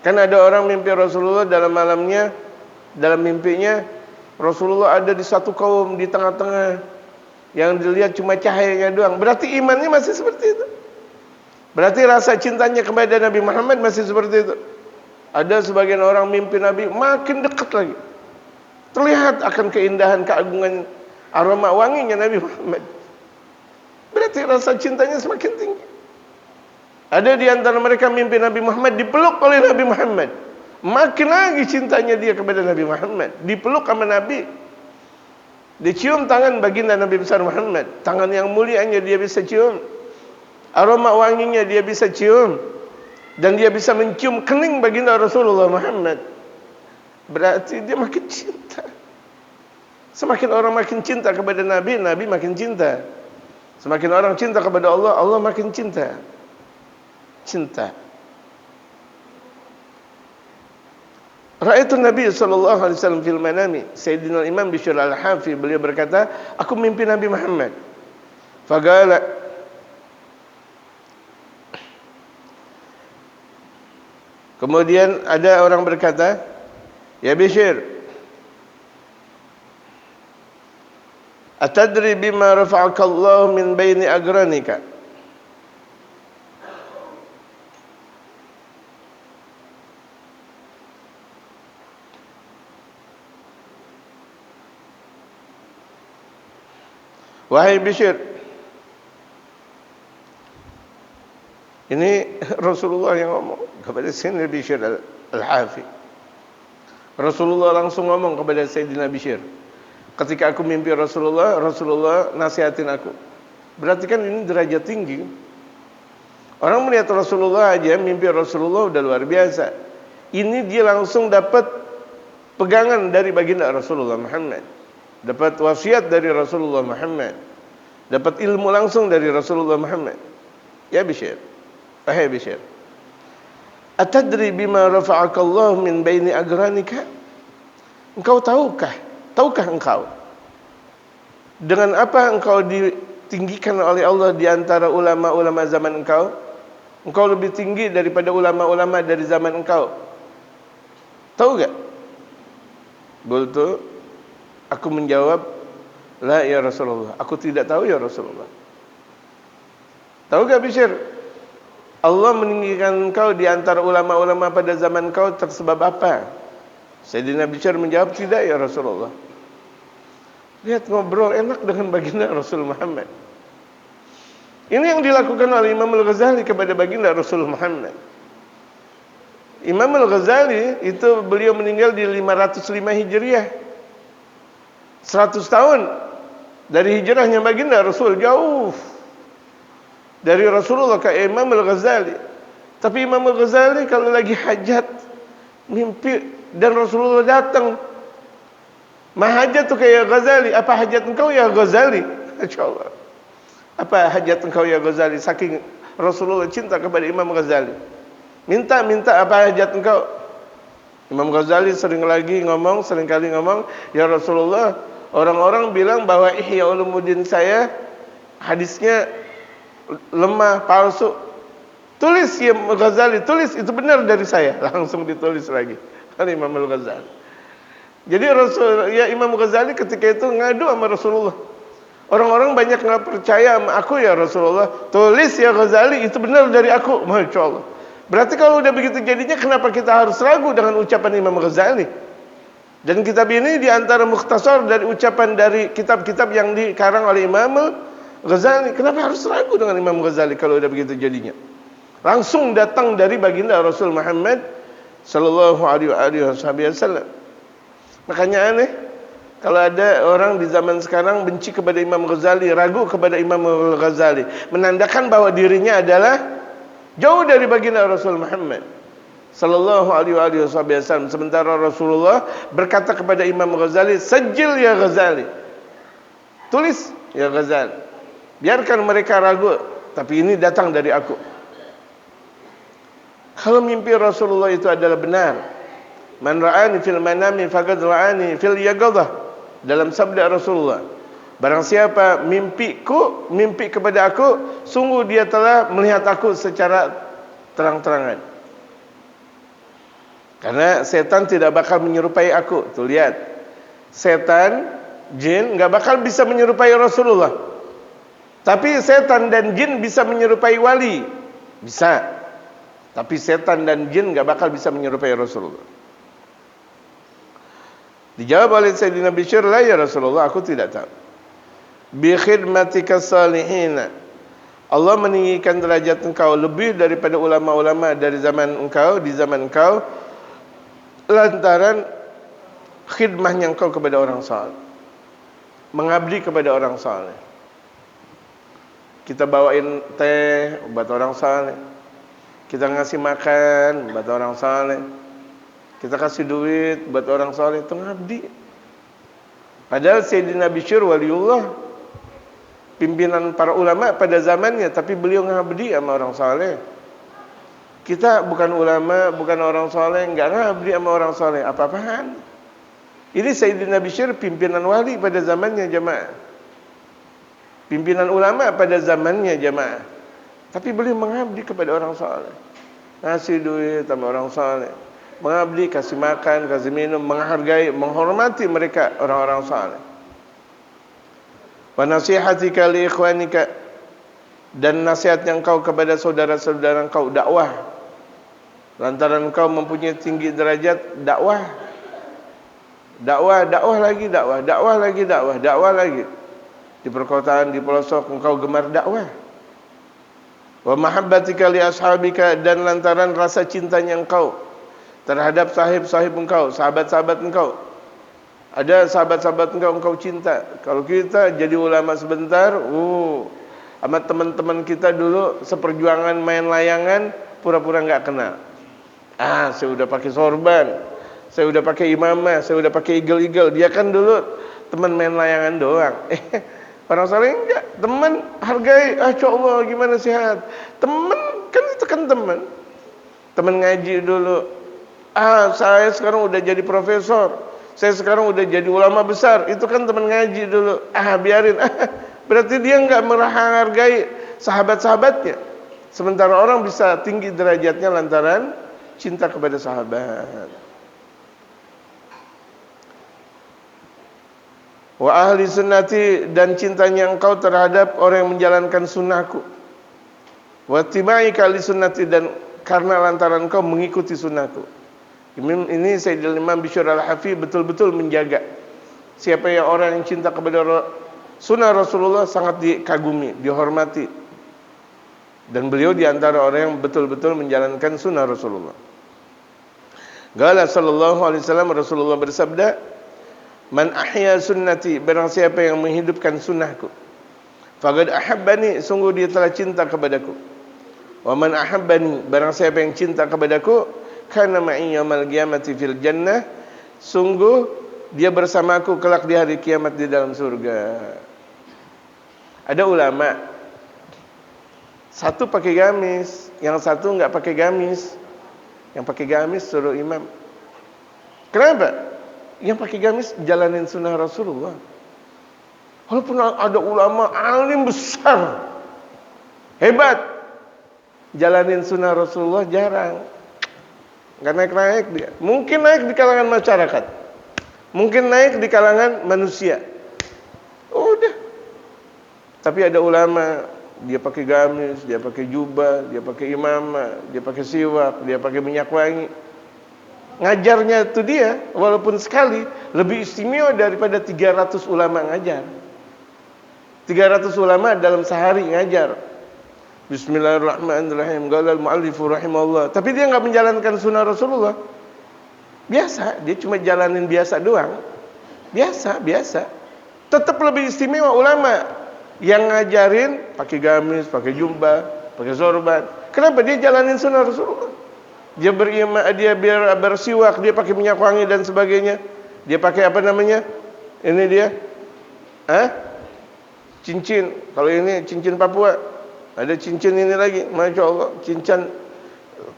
Kan ada orang mimpi Rasulullah dalam malamnya, dalam mimpinya Rasulullah ada di satu kaum di tengah-tengah, yang dilihat cuma cahayanya doang. Berarti imannya masih seperti itu. Berarti rasa cintanya kepada Nabi Muhammad masih seperti itu. Ada sebagian orang mimpi Nabi makin dekat lagi. Terlihat akan keindahan, keagungan, aroma wanginya Nabi Muhammad. Berarti rasa cintanya semakin tinggi. Ada di antara mereka mimpi Nabi Muhammad dipeluk oleh Nabi Muhammad. Makin lagi cintanya dia kepada Nabi Muhammad. Dipeluk sama Nabi. Dicium tangan baginda Nabi besar Muhammad. Tangan yang mulianya dia bisa cium. Aroma wanginya dia bisa cium. Dan dia bisa mencium kening baginda Rasulullah Muhammad. Berarti dia makin cinta. Semakin orang makin cinta kepada Nabi, Nabi makin cinta. Semakin orang cinta kepada Allah, Allah makin cinta. Cinta. Ra'aitu Nabi sallallahu alaihi wasallam fil manami. Sayyidina Imam Bishr al-Hafi beliau berkata, aku mimpi Nabi Muhammad. Faqala, kemudian ada orang berkata, ya Bishr, atadri bima rafa'aka Allah min baini agranika? Wahai Bishr, ini Rasulullah yang ngomong kepada Sayyidina Bishr al-Hafi. Rasulullah langsung ngomong kepada Sayyidina Bishr. Ketika aku mimpi Rasulullah, Rasulullah nasihatin aku. Berarti kan ini derajat tinggi. Orang melihat Rasulullah aja, mimpi Rasulullah udah luar biasa. Ini dia langsung dapat pegangan dari baginda Rasulullah Muhammad. Dapat wasiat dari Rasulullah Muhammad. Dapat ilmu langsung dari Rasulullah Muhammad. Ya Bishr, wahai Bishr, atadri bima rafa'aka Allah min baini agranika? Engkau tahukah engkau dengan apa engkau ditinggikan oleh Allah di antara ulama-ulama zaman engkau? Engkau lebih tinggi daripada ulama-ulama dari zaman engkau. Tahu gak? Qultu, aku menjawab, la ya Rasulullah, aku tidak tahu ya Rasulullah. Tahu gak Bishr? Allah meninggikan engkau di antara ulama-ulama pada zaman engkau tersebab apa? Sayyidina Bishr menjawab, tidak ya Rasulullah. Lihat, ngobrol enak dengan baginda Rasul Muhammad. Ini yang dilakukan oleh Imam Al-Ghazali kepada baginda Rasul Muhammad. Imam Al-Ghazali itu beliau meninggal di 505 Hijriah. 100 tahun dari hijrahnya baginda Rasul, jauh dari Rasulullah ke Imam Al-Ghazali. Tapi Imam Al-Ghazali kalau lagi hajat mimpi dan Rasulullah datang, mahajat tu kayak Ghazali, apa hajat engkau ya Ghazali? Insyaallah. Apa hajat engkau ya Ghazali? Saking Rasulullah cinta kepada Imam Ghazali. Minta apa hajat engkau? Imam Ghazali seringkali ngomong, ya Rasulullah, orang-orang bilang bahwa Ihya Ulumuddin saya hadisnya lemah, palsu. Tulis ya Ghazali, tulis itu benar dari saya. Langsung ditulis lagi oleh Imam Al-Ghazali. Jadi Imam Ghazali ketika itu ngadu sama Rasulullah. Orang-orang banyak nggak percaya sama aku ya Rasulullah. Tulis ya Ghazali, itu benar dari aku. Masya Allah. Berarti kalau udah begitu jadinya, kenapa kita harus ragu dengan ucapan Imam Ghazali? Dan kitab ini diantara mukhtasar dari ucapan dari kitab-kitab yang dikarang oleh Imam Ghazali. Kenapa harus ragu dengan Imam Ghazali kalau udah begitu jadinya? Langsung datang dari baginda Rasul Muhammad sallallahu alaihi wasallam. Makanya aneh kalau ada orang di zaman sekarang benci kepada Imam Ghazali, ragu kepada Imam Ghazali, menandakan bahwa dirinya adalah jauh dari baginda Rasul Muhammad sallallahu alaihi wasallam. Sementara Rasulullah berkata kepada Imam Ghazali, "Sajil ya Ghazali." Tulis ya Ghazali. Biarkan mereka ragu, tapi ini datang dari aku. Kalau mimpi Rasulullah itu adalah benar, man ra'ani fil manami faqad ra'ani fil yaqadzah. Dalam sabda Rasulullah, barang siapa mimpi kepada aku, sungguh dia telah melihat aku secara terang-terangan. Karena setan tidak bakal menyerupai aku. Tuh lihat, setan, jin nggak bakal bisa menyerupai Rasulullah. Tapi setan dan jin bisa menyerupai wali, bisa. Tapi setan dan jin nggak bakal bisa menyerupai Rasulullah. Dijawab oleh Sayyidina Bishr, "La ya Rasulullah, aku tidak tahu." Bi khidmatika salihina, Allah meninggikan derajat engkau lebih daripada ulama-ulama dari zaman engkau, di zaman engkau, lantaran khidmahnya engkau kepada orang saleh, mengabdi kepada orang saleh. Kita bawain teh buat orang saleh, kita ngasih makan buat orang saleh, kita kasih duit buat orang saleh, itu ngabdi. Padahal Sayyidina Bishr waliullah, pimpinan para ulama pada zamannya, tapi beliau ngabdi sama orang saleh. Kita bukan ulama, bukan orang saleh, enggak ngabdi sama orang saleh, apa-apaan. Ini Sayyidina Bishr pimpinan wali pada zamannya, jemaah. Pimpinan ulama pada zamannya, jemaah. Tapi beliau mengabdi kepada orang saleh. Ngasih duit sama orang saleh, mengabdi, kasih makan, kasih minum, menghargai, menghormati mereka, orang-orang saleh. Wa nasihatika li ikhwanika, dan nasihat yang kau kepada saudara-saudara kau, dakwah. Lantaran kau mempunyai tinggi derajat, dakwah. Dakwah lagi. Di perkotaan, di pelosok engkau gemar dakwah. Wa mahabbatika li ashabika, dan lantaran rasa cintanya engkau terhadap sahib-sahib engkau, sahabat-sahabat engkau. Ada sahabat-sahabat engkau cinta. Kalau kita jadi ulama sebentar, sama teman-teman kita dulu seperjuangan main layangan, pura-pura enggak kenal. Saya udah pakai sorban, saya udah pakai imamah, saya udah pakai igel-igel. Dia kan dulu teman main layangan doang. Orang saleh enggak, teman hargai, Allah gimana sehat. Teman kan, itu kan teman. Teman ngaji dulu. Saya sekarang udah jadi profesor, saya sekarang udah jadi ulama besar. Itu kan teman ngaji dulu. Biarin. Berarti dia enggak menghargai sahabat-sahabatnya. Sementara orang bisa tinggi derajatnya lantaran cinta kepada sahabat. Wa ahli sunnati, dan cintanya engkau terhadap orang yang menjalankan sunnahku. Wa tibai kali sunnati, dan karena lantaran engkau mengikuti sunnahku. Ini Sayyidina Imam Bishr al-Hafi betul-betul menjaga. Siapa yang orang yang cinta kepada sunnah Rasulullah sangat dikagumi, dihormati. Dan beliau diantara orang yang betul-betul menjalankan sunnah Rasulullah. Qala sallallahu alaihi wasallam, Rasulullah bersabda, "Man ahya sunnati," barang siapa yang menghidupkan sunnahku, faqad ahabbani, sungguh dia telah cinta kepadaku. Wa man ahabbani, barang siapa yang cinta kepadaku, kana ma'i yaumil qiyamati fil jannah, sungguh dia bersamaku kelak di hari kiamat di dalam surga. Ada ulama, satu pakai gamis, yang satu enggak pakai gamis. Yang pakai gamis suruh imam. Kenapa? Yang pakai gamis jalanin sunnah Rasulullah. Walaupun ada ulama alim besar, hebat, jalanin sunnah Rasulullah jarang. Gak naik-naik dia. Mungkin naik di kalangan masyarakat, mungkin naik di kalangan manusia, udah. Tapi ada ulama, dia pakai gamis, dia pakai jubah, dia pakai imamah, dia pakai siwak, dia pakai minyak wangi. Ngajarnya itu dia, walaupun sekali, lebih istimewa daripada 300 ulama ngajar. 300 ulama dalam sehari ngajar. Bismillahirrahmanirrahim. Qala al-mu'allifu rahimahullah. Tapi dia enggak menjalankan sunnah Rasulullah. Biasa, dia cuma jalanin biasa doang. Biasa. Tetap lebih istimewa ulama yang ngajarin pakai gamis, pakai jubah, pakai sorban. Kenapa? Dia jalanin sunnah Rasulullah. Dia biar bersiwak, dia pakai minyak wangi dan sebagainya. Dia pakai apa namanya? Ini dia, cincin. Kalau ini cincin Papua, ada cincin ini lagi, masya Allah, cincin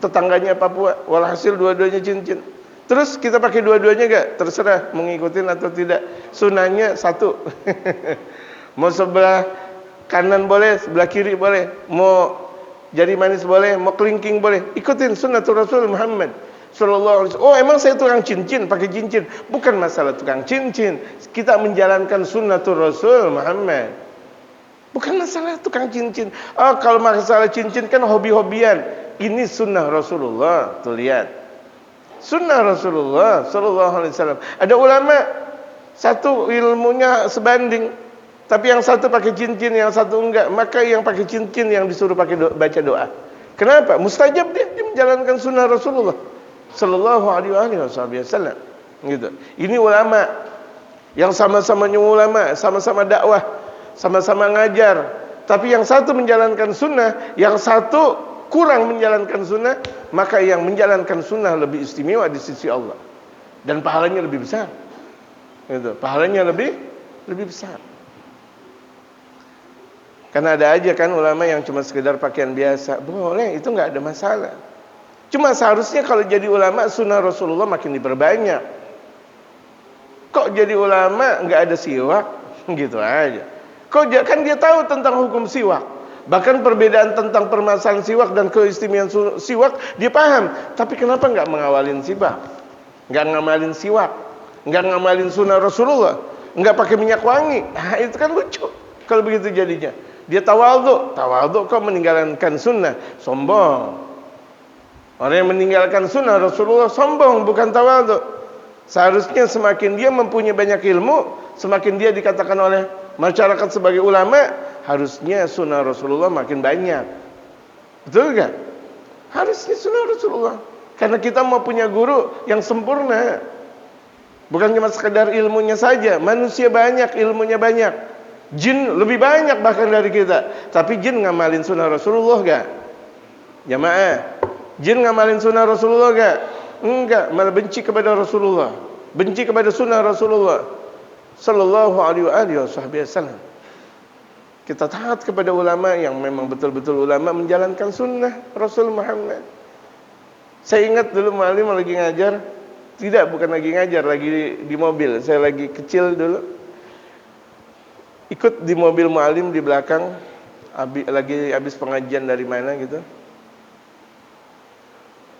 tetangganya Papua. Walhasil dua-duanya cincin. Terus kita pakai dua-duanya gak? Terserah mau ngikutin atau tidak. Sunahnya satu. Mau sebelah kanan boleh, sebelah kiri boleh. Mau jari manis boleh, mau kelingking boleh. Ikutin sunnatul Rasul Muhammad sallallahu alaihi wasallam. Oh, emang saya tukang cincin, pakai cincin. Bukan masalah tukang cincin. Kita menjalankan sunnatul Rasul Muhammad. Bukan masalah tukang cincin. Oh, kalau masalah cincin kan hobi-hobian. Ini sunnah Rasulullah. Tuh lihat. Sunnah Rasulullah sallallahu alaihi wasallam. Ada ulama satu ilmunya sebanding, tapi yang satu pakai cincin, yang satu enggak. Maka yang pakai cincin yang disuruh pakai baca doa. Kenapa? Mustajab dia menjalankan sunnah Rasulullah sallallahu alaihi wasallam. Gitu. Ini ulama yang sama-sama ulama, sama-sama dakwah, sama-sama ngajar. Tapi yang satu menjalankan sunnah, yang satu kurang menjalankan sunnah, maka yang menjalankan sunnah lebih istimewa di sisi Allah dan pahalanya lebih besar. Gitu. Pahalanya lebih besar. Karena ada aja kan ulama yang cuma sekedar pakaian biasa. Boleh, itu nggak ada masalah. Cuma seharusnya kalau jadi ulama sunnah Rasulullah makin diperbanyak. Kok jadi ulama nggak ada siwak? Gitu aja. Kok kan dia tahu tentang hukum siwak. Bahkan perbedaan tentang permasalahan siwak dan keistimewaan siwak dia paham. Tapi kenapa nggak mengawalin siwak? Nggak ngamalin siwak? Nggak ngamalin sunnah Rasulullah? Nggak pakai minyak wangi? Nah, itu kan lucu kalau begitu jadinya. Dia tawadhu kok meninggalkan sunnah, sombong. Orang yang meninggalkan sunnah Rasulullah sombong, bukan tawadhu. Seharusnya semakin dia mempunyai banyak ilmu, semakin dia dikatakan oleh masyarakat sebagai ulama, harusnya sunnah Rasulullah makin banyak. Betul gak? Harusnya sunnah Rasulullah. Karena kita mau punya guru yang sempurna. Bukan cuma sekedar ilmunya saja. Manusia banyak, ilmunya banyak. Jin lebih banyak bahkan dari kita. Tapi jin ngamalin sunnah Rasulullah gak? Jamaah, jin ngamalin sunnah Rasulullah gak? Enggak, malah benci kepada Rasulullah, benci kepada sunnah Rasulullah sallallahu alaihi wasallam. Kita taat kepada ulama yang memang betul-betul ulama menjalankan sunnah Rasul Muhammad. Saya ingat dulu Mu'alim lagi ngajar. Tidak, bukan lagi ngajar, lagi di mobil. Saya lagi kecil dulu, ikut di mobil Mu'alim di belakang, lagi habis pengajian dari mana gitu.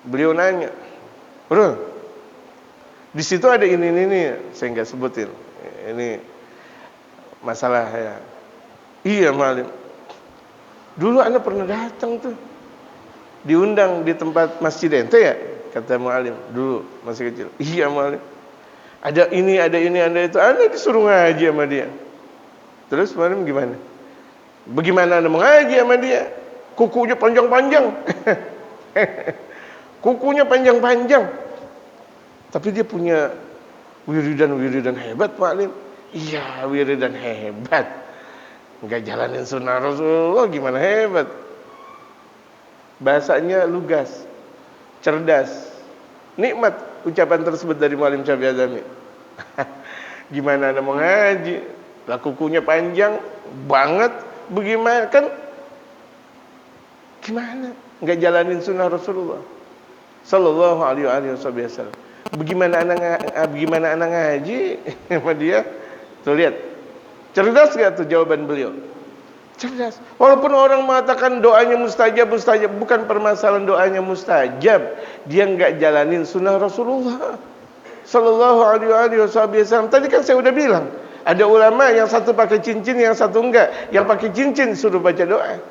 Beliau nanya, bro, di situ ada ini, saya nggak sebutin. Ini masalah ya. Iya Mu'alim. Dulu Anda pernah datang tuh, diundang di tempat masjid ente ya, kata Mu'alim. Dulu masih kecil. Iya Mu'alim. Ada ini, ada itu. Anda disuruh ngaji sama dia. Terus Mu'alim gimana? Bagaimana Anda mengaji sama dia? Kukunya panjang-panjang. Kukunya panjang-panjang. Tapi dia punya wiridan hebat Mu'alim. Iya, wiridan hebat. Enggak jalanin sunnah Rasulullah gimana hebat. Bahasanya lugas, cerdas, nikmat ucapan tersebut dari Mu'alim Syafi'i Azami. Gimana Anda mau ngaji? Lah kukunya panjang banget, bagaimana kan? Gimana? Enggak jalanin sunnah Rasulullah sallallahu alaihi wasallam. Bagaimana Anda ngaji sama dia? Tuh lihat. Cerdas gak tuh jawaban beliau? Cerdas. Walaupun orang mengatakan doanya mustajab, bukan permasalahan doanya mustajab. Dia enggak jalanin sunnah Rasulullah sallallahu alaihi wasallam. Tadi kan saya udah bilang, ada ulama yang satu pakai cincin, yang satu enggak. Yang pakai cincin suruh baca doa.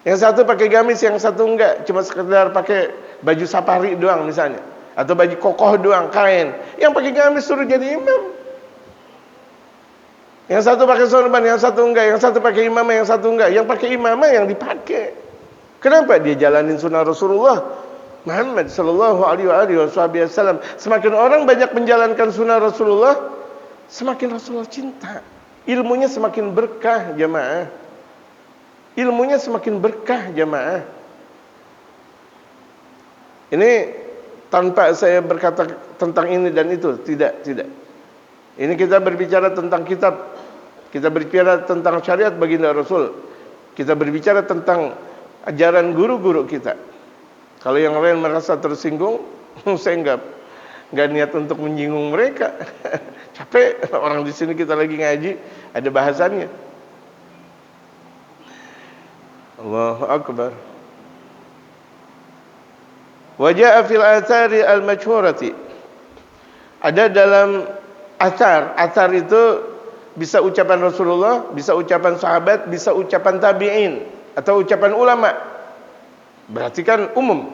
Yang satu pakai gamis, yang satu enggak. Cuma sekedar pakai baju safari doang misalnya, atau baju kokoh doang, kain. Yang pakai gamis suruh jadi imam. Yang satu pakai sorban, yang satu enggak. Yang satu pakai imamah, yang satu enggak. Yang pakai imamah yang dipakai. Kenapa? Dia jalanin sunnah Rasulullah Muhammad sallallahu alaihi wasallam. Semakin orang banyak menjalankan sunnah Rasulullah, semakin Rasulullah cinta. Ilmunya semakin berkah jamaah. Ilmunya semakin berkah jamaah. Ini tanpa saya berkata tentang ini dan itu, tidak. Ini kita berbicara tentang kitab, kita berbicara tentang syariat baginda Rasul, kita berbicara tentang ajaran guru-guru kita. Kalau yang lain merasa tersinggung, saya enggak niat untuk menyinggung mereka. Capek orang di sini kita lagi ngaji, ada bahasannya. Allahu Akbar. Wa jaa fil athari al-mashhurati. Ada dalam athar itu bisa ucapan Rasulullah, bisa ucapan sahabat, bisa ucapan tabi'in atau ucapan ulama. Berarti kan umum.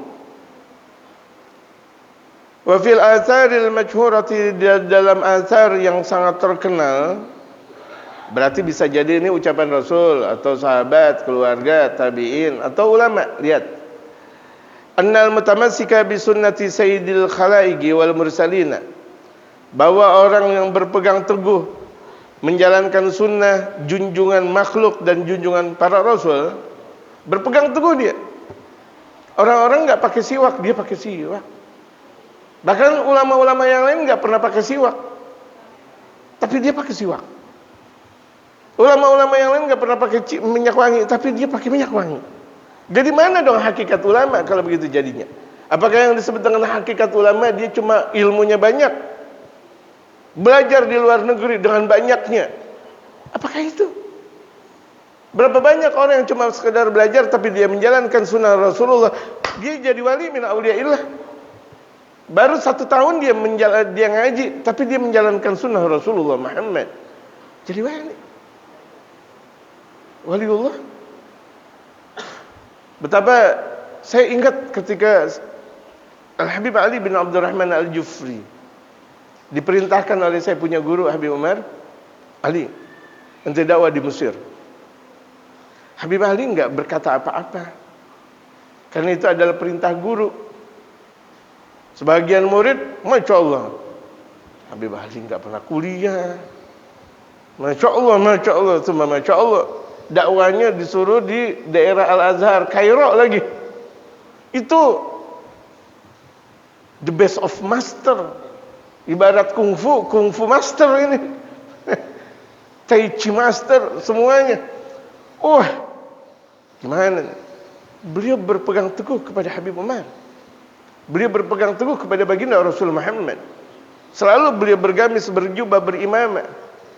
Wa fil atharil majhurati, dalam athar yang sangat terkenal, berarti bisa jadi ini ucapan Rasul atau sahabat, keluarga, tabi'in atau ulama. Lihat. Annal mutamassika bi sunnati sayyidil khalaiqi wal mursalina, bahwa orang yang berpegang teguh menjalankan sunnah junjungan makhluk dan junjungan para rasul, berpegang teguh dia. Orang-orang enggak pakai siwak, dia pakai siwak. Bahkan ulama-ulama yang lain enggak pernah pakai siwak, tapi dia pakai siwak. Ulama-ulama yang lain enggak pernah pakai minyak wangi, tapi dia pakai minyak wangi. Jadi mana dong hakikat ulama kalau begitu jadinya? Apakah yang disebut dengan hakikat ulama dia cuma ilmunya banyak, belajar di luar negeri dengan banyaknya? Apakah itu? Berapa banyak orang yang cuma sekedar belajar tapi dia menjalankan sunnah Rasulullah, dia jadi wali min auliyaillah. Baru 1 tahun dia ngaji tapi dia menjalankan sunnah Rasulullah Muhammad, jadi waliullah. Betapa saya ingat ketika Al-Habib Ali bin Abdurrahman Al-Jufri diperintahkan oleh saya punya guru Habib Umar, Ali, ente dakwah di Mesir. Habib Ali enggak berkata apa-apa, karena itu adalah perintah guru. Sebagian murid, Masya Allah, Habib Ali enggak pernah kuliah, Masya Allah, cuma Masya Allah. Dakwanya disuruh di daerah Al-Azhar, Kairo lagi. Itu the best of master. Ibarat kungfu master ini. Tai Chi master semuanya. Gimana? Beliau berpegang teguh kepada Habib Umar. Beliau berpegang teguh kepada baginda Rasul Muhammad. Selalu beliau bergamis, berjubah, berimamah.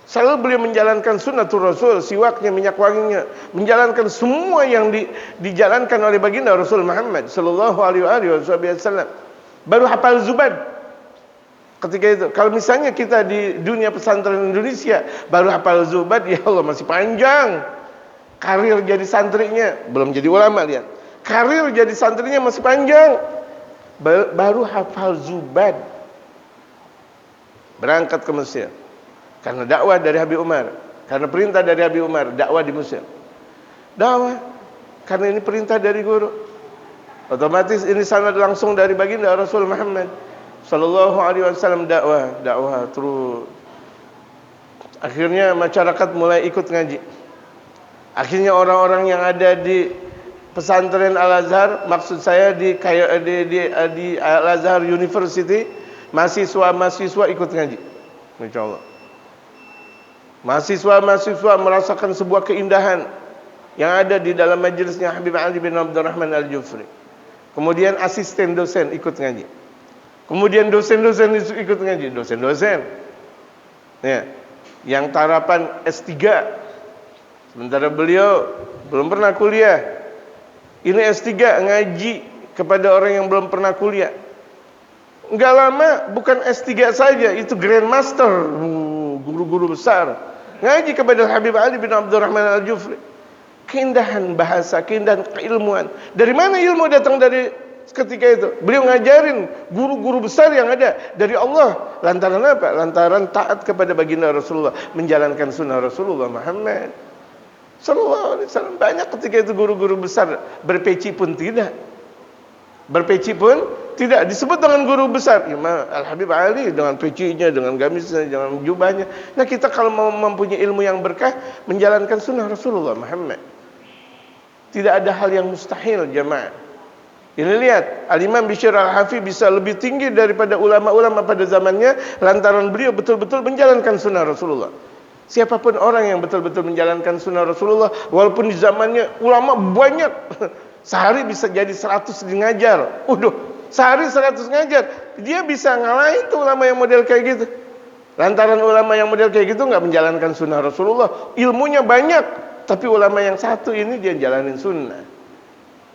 Selalu beliau menjalankan sunnatul Rasul, siwaknya, minyak wanginya, menjalankan semua yang dijalankan oleh baginda Rasul Muhammad sallallahu alaihi wasallam. Baru hafal Zubad ketika itu. Kalau misalnya kita di dunia pesantren Indonesia baru hafal Zubad, ya Allah masih panjang. Karir jadi santrinya, belum jadi ulama, lihat. Karir jadi santrinya masih panjang. Baru hafal Zubad, berangkat ke Mesir. Karena dakwah dari Habib Umar, karena perintah dari Habib Umar, dakwah di Mesir. Dakwah karena ini perintah dari guru. Otomatis ini sanad langsung dari baginda Rasul Muhammad sallallahu alaihi wasallam, dakwah terus. Akhirnya masyarakat mulai ikut ngaji. Akhirnya orang-orang yang ada di pesantren Al-Azhar, maksud saya di Al-Azhar University, mahasiswa ikut ngaji. Insyaallah. Mahasiswa merasakan sebuah keindahan yang ada di dalam majelisnya Habib Ali bin Abdurrahman Al-Jufri. Kemudian asisten dosen ikut ngaji. Kemudian dosen-dosen ikut ngaji, dosen-dosen. Ya, yang tarapan S3. Sementara beliau belum pernah kuliah. Ini S3 ngaji kepada orang yang belum pernah kuliah. Enggak lama, bukan S3 saja, itu Grandmaster, guru-guru besar. Ngaji kepada Habib Ali bin Abdurrahman Al-Jufri. Keindahan bahasa, keindahan keilmuan. Dari mana ilmu datang dari ketika itu? Beliau ngajarin guru-guru besar yang ada dari Allah. Lantaran apa? Lantaran taat kepada baginda Rasulullah, menjalankan sunnah Rasulullah Muhammad sallallahu alaihi wasallam. Banyak ketika itu guru-guru besar berpeci pun tidak. Disebut dengan guru besar Imam Al-Habib Ali dengan pecinya, dengan gamisnya, dengan jubahnya. Nah, kita kalau mau mempunyai ilmu yang berkah, menjalankan sunnah Rasulullah Muhammad, tidak ada hal yang mustahil, jemaah. Ini lihat, Al-Imam Bishr Al-Hafi bisa lebih tinggi daripada ulama-ulama pada zamannya lantaran beliau betul-betul menjalankan sunnah Rasulullah. Siapapun orang yang betul-betul menjalankan sunnah Rasulullah, walaupun di zamannya ulama banyak, sehari bisa jadi 100 ngajar. Sehari 100 ngajar, dia bisa ngalahin tuh ulama yang model kayak gitu. Lantaran ulama yang model kayak gitu nggak menjalankan sunnah Rasulullah, ilmunya banyak, tapi ulama yang satu ini dia jalanin sunnah.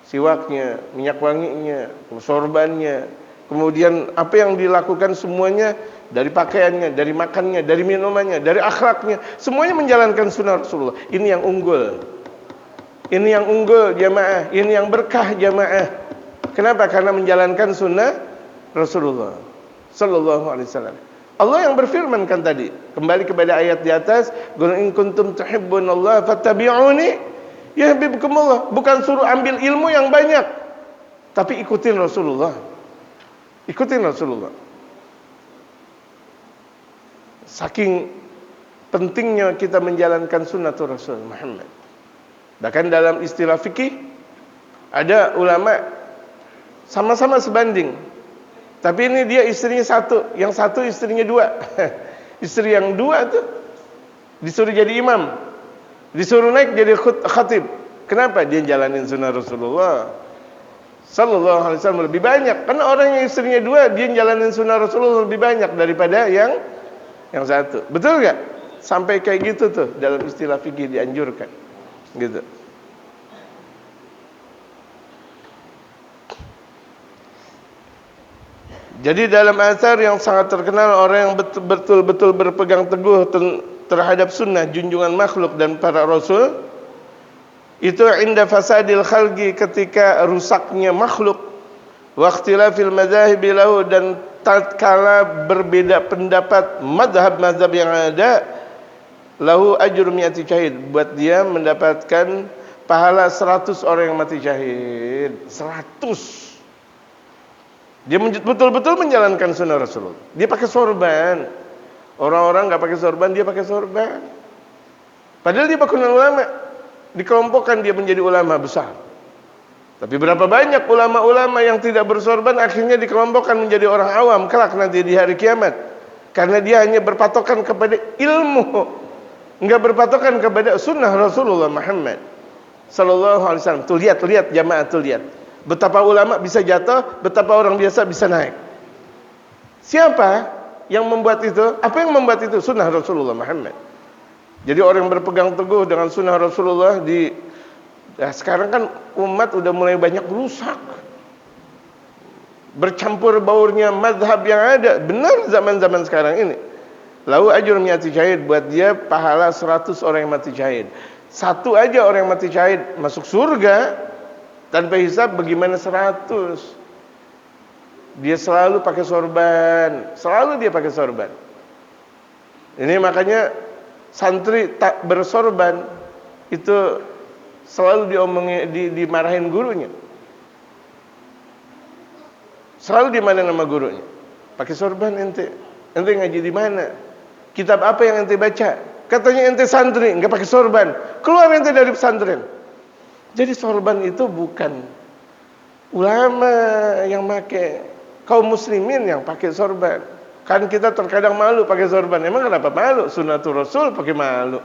Siwaknya, minyak wanginya, sorbannya, kemudian apa yang dilakukan semuanya, dari pakaiannya, dari makannya, dari minumannya, dari akhlaknya, semuanya menjalankan sunnah Rasulullah. Ini yang unggul. Ini yang unggul jamaah, ini yang berkah jamaah. Kenapa? Karena menjalankan sunnah Rasulullah sallallahu alaihi wasallam. Allah yang berfirman kan tadi, kembali kepada ayat di atas, qul in kuntum tuhibbunallaha fattabi'uni yahbibkumullah. Bukan suruh ambil ilmu yang banyak, tapi ikutin Rasulullah. Ikutin Rasulullah. Saking pentingnya kita menjalankan sunnatul Rasul Muhammad. Bahkan dalam istilah fikih ada ulama sama-sama sebanding, tapi ini dia istrinya satu, yang satu istrinya dua. Istri yang dua tuh disuruh jadi imam, disuruh naik jadi khatib. Kenapa? Dia jalanin sunnah Rasulullah sallallahu alaihi wasallam lebih banyak. Karena orang yang istrinya dua, dia jalanin sunnah Rasulullah lebih banyak daripada yang satu. Betul gak? Sampai kayak gitu tuh dalam istilah fikih dianjurkan gitu. Jadi dalam asar yang sangat terkenal, orang yang betul-betul berpegang teguh terhadap sunnah junjungan makhluk dan para rasul, itu inda fasadil khalqi, ketika rusaknya makhluk, wa ikhtilafil madzhabi lahu, dan tatkala berbeda pendapat mazhab-mazhab yang ada, lahu ajru mi'ati syahid, buat dia mendapatkan pahala 100 orang yang mati syahid. 100. Dia betul-betul menjalankan sunnah Rasulullah. Dia pakai sorban. Orang-orang nggak pakai sorban, dia pakai sorban. Padahal dia bukan ulama. Dikelompokkan dia menjadi ulama besar. Tapi berapa banyak ulama-ulama yang tidak bersorban akhirnya dikelompokkan menjadi orang awam kelak nanti di hari kiamat. Karena dia hanya berpatokan kepada ilmu, enggak berpatokan kepada sunnah Rasulullah Muhammad sallallahu alaihi wasallam. Tuh lihat jamaah, tuh lihat. Betapa ulama bisa jatuh, betapa orang biasa bisa naik. Siapa yang membuat itu? Apa yang membuat itu? Sunnah Rasulullah Muhammad. Jadi orang yang berpegang teguh dengan sunnah Rasulullah sekarang kan umat udah mulai banyak rusak. Bercampur baurnya mazhab yang ada. Benar zaman-zaman sekarang ini. Lahu ajrun mi'ati syahid, buat dia pahala 100 orang yang mati syahid. Satu aja orang yang mati syahid masuk surga tanpa hisab, bagaimana 100? Dia selalu pakai sorban, selalu dia pakai sorban. Ini makanya santri tak bersorban itu selalu dimarahin gurunya. Selalu dimarahin sama gurunya. Pakai sorban ente ngaji di mana? Kitab apa yang ente baca? Katanya ente santri, enggak pakai sorban. Keluar ente dari pesantren. Jadi sorban itu bukan ulama yang pakai, kaum muslimin yang pakai sorban. Kan kita terkadang malu pakai sorban. Emang kenapa malu? Sunnatul Rasul pakai malu.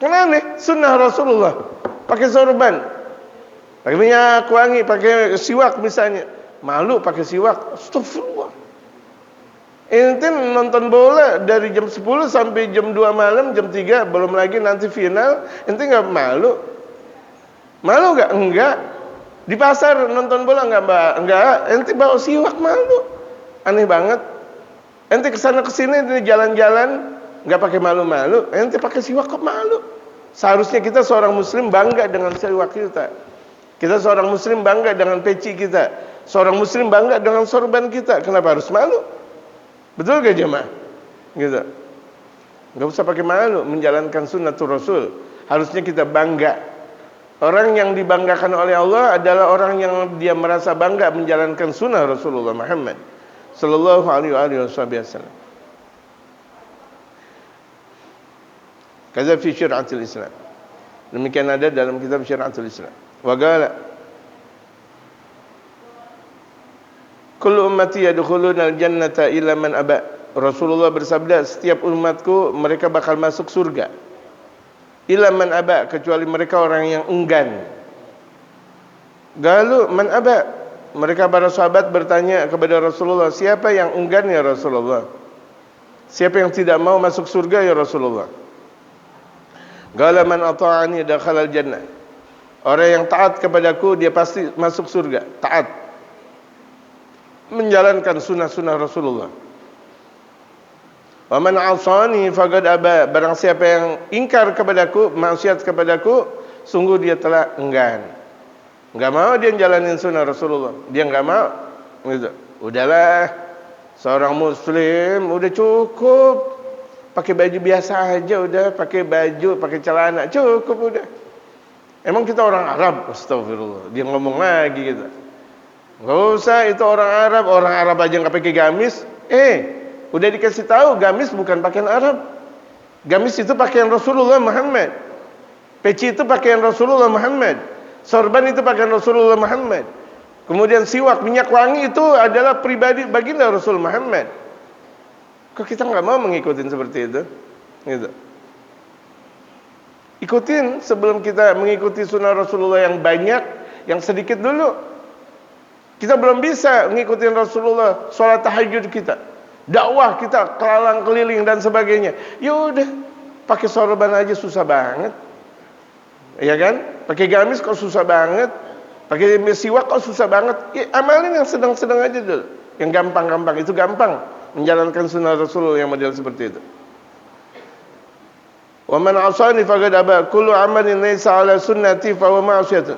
Kan aneh, sunnah Rasulullah pakai sorban. Pakai minyak wangi, pakai siwak misalnya. Malu pakai siwak. Astagfirullah. Ente nonton bola dari jam 10 sampai jam 2 malam, jam 3, belum lagi nanti final, ente enggak malu? Malu enggak? Enggak. Di pasar nonton bola enggak, ente bawa siwak, malu. Aneh banget. Ente kesana kesini di jalan-jalan enggak pakai malu-malu, ente pakai siwak kok malu? Seharusnya kita seorang muslim bangga dengan siwak kita. Kita seorang muslim bangga dengan peci kita. Seorang muslim bangga dengan sorban kita. Kenapa harus malu? Betul gak jemaah? Gitu. Enggak usah pakai malu menjalankan sunnatul Rasul. Harusnya kita bangga. Orang yang dibanggakan oleh Allah adalah orang yang dia merasa bangga menjalankan sunnah Rasulullah Muhammad sallallahu alaihi wasallam. Kaza fi syariatul Islam. Demikian ada dalam kitab Syariatul Islam. Wa qala Kullu ummati yadkhulunal jannata illa man aba. Rasulullah bersabda, setiap umatku mereka bakal masuk surga. Illa man aba, kecuali mereka orang yang enggan. Galu man aba. Mereka para sahabat bertanya kepada Rasulullah, siapa yang enggan ya Rasulullah? Siapa yang tidak mau masuk surga ya Rasulullah? Gala man ata'ani dakhalal jannah. Orang yang taat kepadaku dia pasti masuk surga. Taat, menjalankan sunnah-sunnah Rasulullah. Wa man 'asani faqad aba. Barang siapa yang ingkar kepadaku, maksiat kepadaku, sungguh dia telah enggan. Enggak mau dia jalanin sunnah Rasulullah. Dia enggak mau. Gitu. Udahlah, seorang muslim udah cukup pakai baju biasa aja, udah pakai baju, pakai celana, cukup udah. Emang kita orang Arab? Astagfirullah. Dia ngomong lagi gitu. Enggak usah, itu orang Arab aja enggak pakai gamis. Udah dikasih tahu gamis bukan pakaian Arab. Gamis itu pakaian Rasulullah Muhammad. Peci itu pakaian Rasulullah Muhammad. Sorban itu pakaian Rasulullah Muhammad. Kemudian siwak, minyak wangi itu adalah pribadi baginda Rasul Muhammad. Kok kita nggak mau mengikutin seperti itu? Gitu. Ikutin sebelum kita mengikuti sunnah Rasulullah yang banyak, yang sedikit dulu. Kita belum bisa mengikuti Rasulullah sholat tahajud kita, dakwah kita kelalang keliling dan sebagainya. Ya udah, pakai sorban aja susah banget, ya kan? Pakai gamis kok susah banget, pakai siwak kok susah banget. Ya, amalin yang sedang-sedang aja dulu, yang gampang-gampang. Itu gampang menjalankan sunnah Rasulullah yang model seperti itu. Wa man 'asani faqad aba. Kullu 'amalin laysa 'ala sunnati fa huwa ma'siyatun.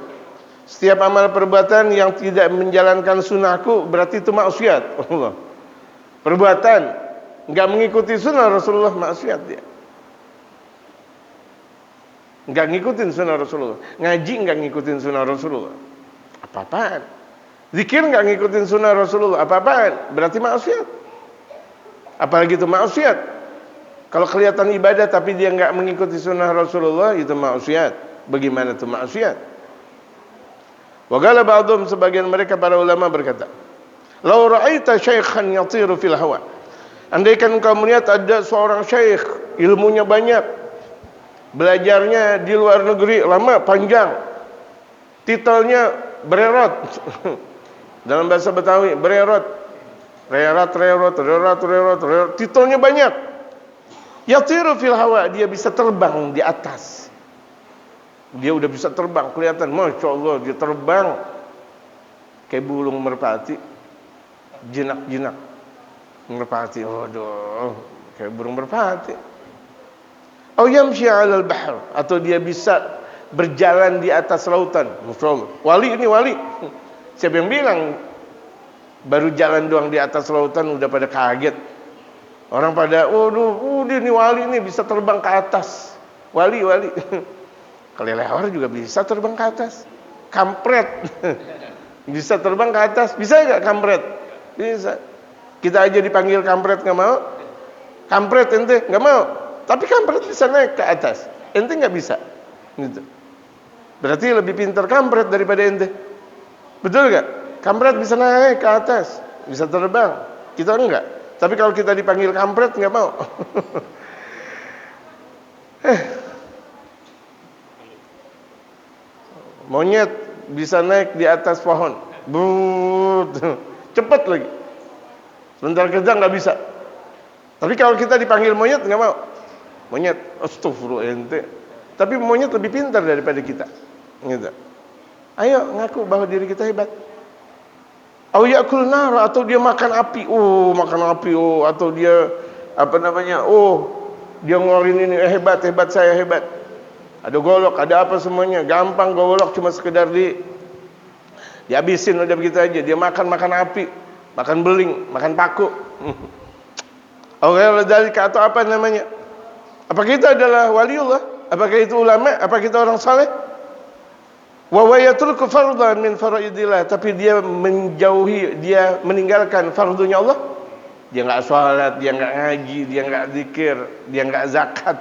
Setiap amal perbuatan yang tidak menjalankan sunnahku berarti itu maksiat. Allah. Perbuatan enggak mengikuti sunnah Rasulullah, maksiat dia. Enggak ngikutin sunnah Rasulullah. Ngaji enggak ngikutin sunnah Rasulullah, apa-apaan. Zikir enggak ngikutin sunnah Rasulullah, apa-apaan. Berarti maksiat. Apalagi itu maksiat. Kalau kelihatan ibadah tapi dia enggak mengikuti sunnah Rasulullah, itu maksiat. Bagaimana itu maksiat? Wa qala ba'dhum, sebagian mereka para ulama berkata, "Lau ra'aita syaikhan yatiru fil hawa." Andaikan engkau melihat ada seorang syekh, ilmunya banyak, belajarnya di luar negeri lama panjang, titelnya bererot. Dalam bahasa Betawi bererot, rerot, titelnya banyak. Yatiru fil hawa, dia bisa terbang di atas. Dia udah bisa terbang, kelihatan, Masya Allah, dia terbang kayak burung merpati, jinak-jinak merpati. Waduh, kayak burung merpati. Au yamshi 'alal bahr, atau dia bisa berjalan di atas lautan. Masya Allah, wali ini wali. Siapa yang bilang baru jalan doang di atas lautan udah pada kaget? Orang pada, waduh, ini wali ini bisa terbang ke atas. Wali. Kelelawar juga bisa terbang ke atas. Kampret bisa terbang ke atas. Bisa nggak kampret? Bisa. Kita aja dipanggil kampret nggak mau. Kampret ente nggak mau. Tapi kampret bisa naik ke atas. Ente nggak bisa. Gitu. Berarti lebih pintar kampret daripada ente. Betul nggak? Kampret bisa naik ke atas, bisa terbang. Kita enggak. Tapi kalau kita dipanggil kampret nggak mau. Monyet bisa naik di atas pohon, cepet lagi. Sebentar kerja nggak bisa. Tapi kalau kita dipanggil monyet nggak mau. Monyet, astagfirullah ente. Tapi monyet lebih pintar daripada kita. Gitu. Ayo ngaku bahwa diri kita hebat. Au yakul nar, atau dia makan api. Atau dia dia ngeluarin ini, hebat saya hebat. Ada golok, ada apa semuanya, gampang golok cuma sekedar dihabisin udah begitu aja. Dia makan api, makan beling, makan paku. Atau apa namanya? Apakah kita adalah waliullah? Apakah itu ulama? Apakah kita orang saleh? Wa yatruku fardhan min faraidillah, tapi dia meninggalkan fardunya Allah. Dia enggak salat, dia enggak ngaji, dia enggak zikir, dia enggak zakat.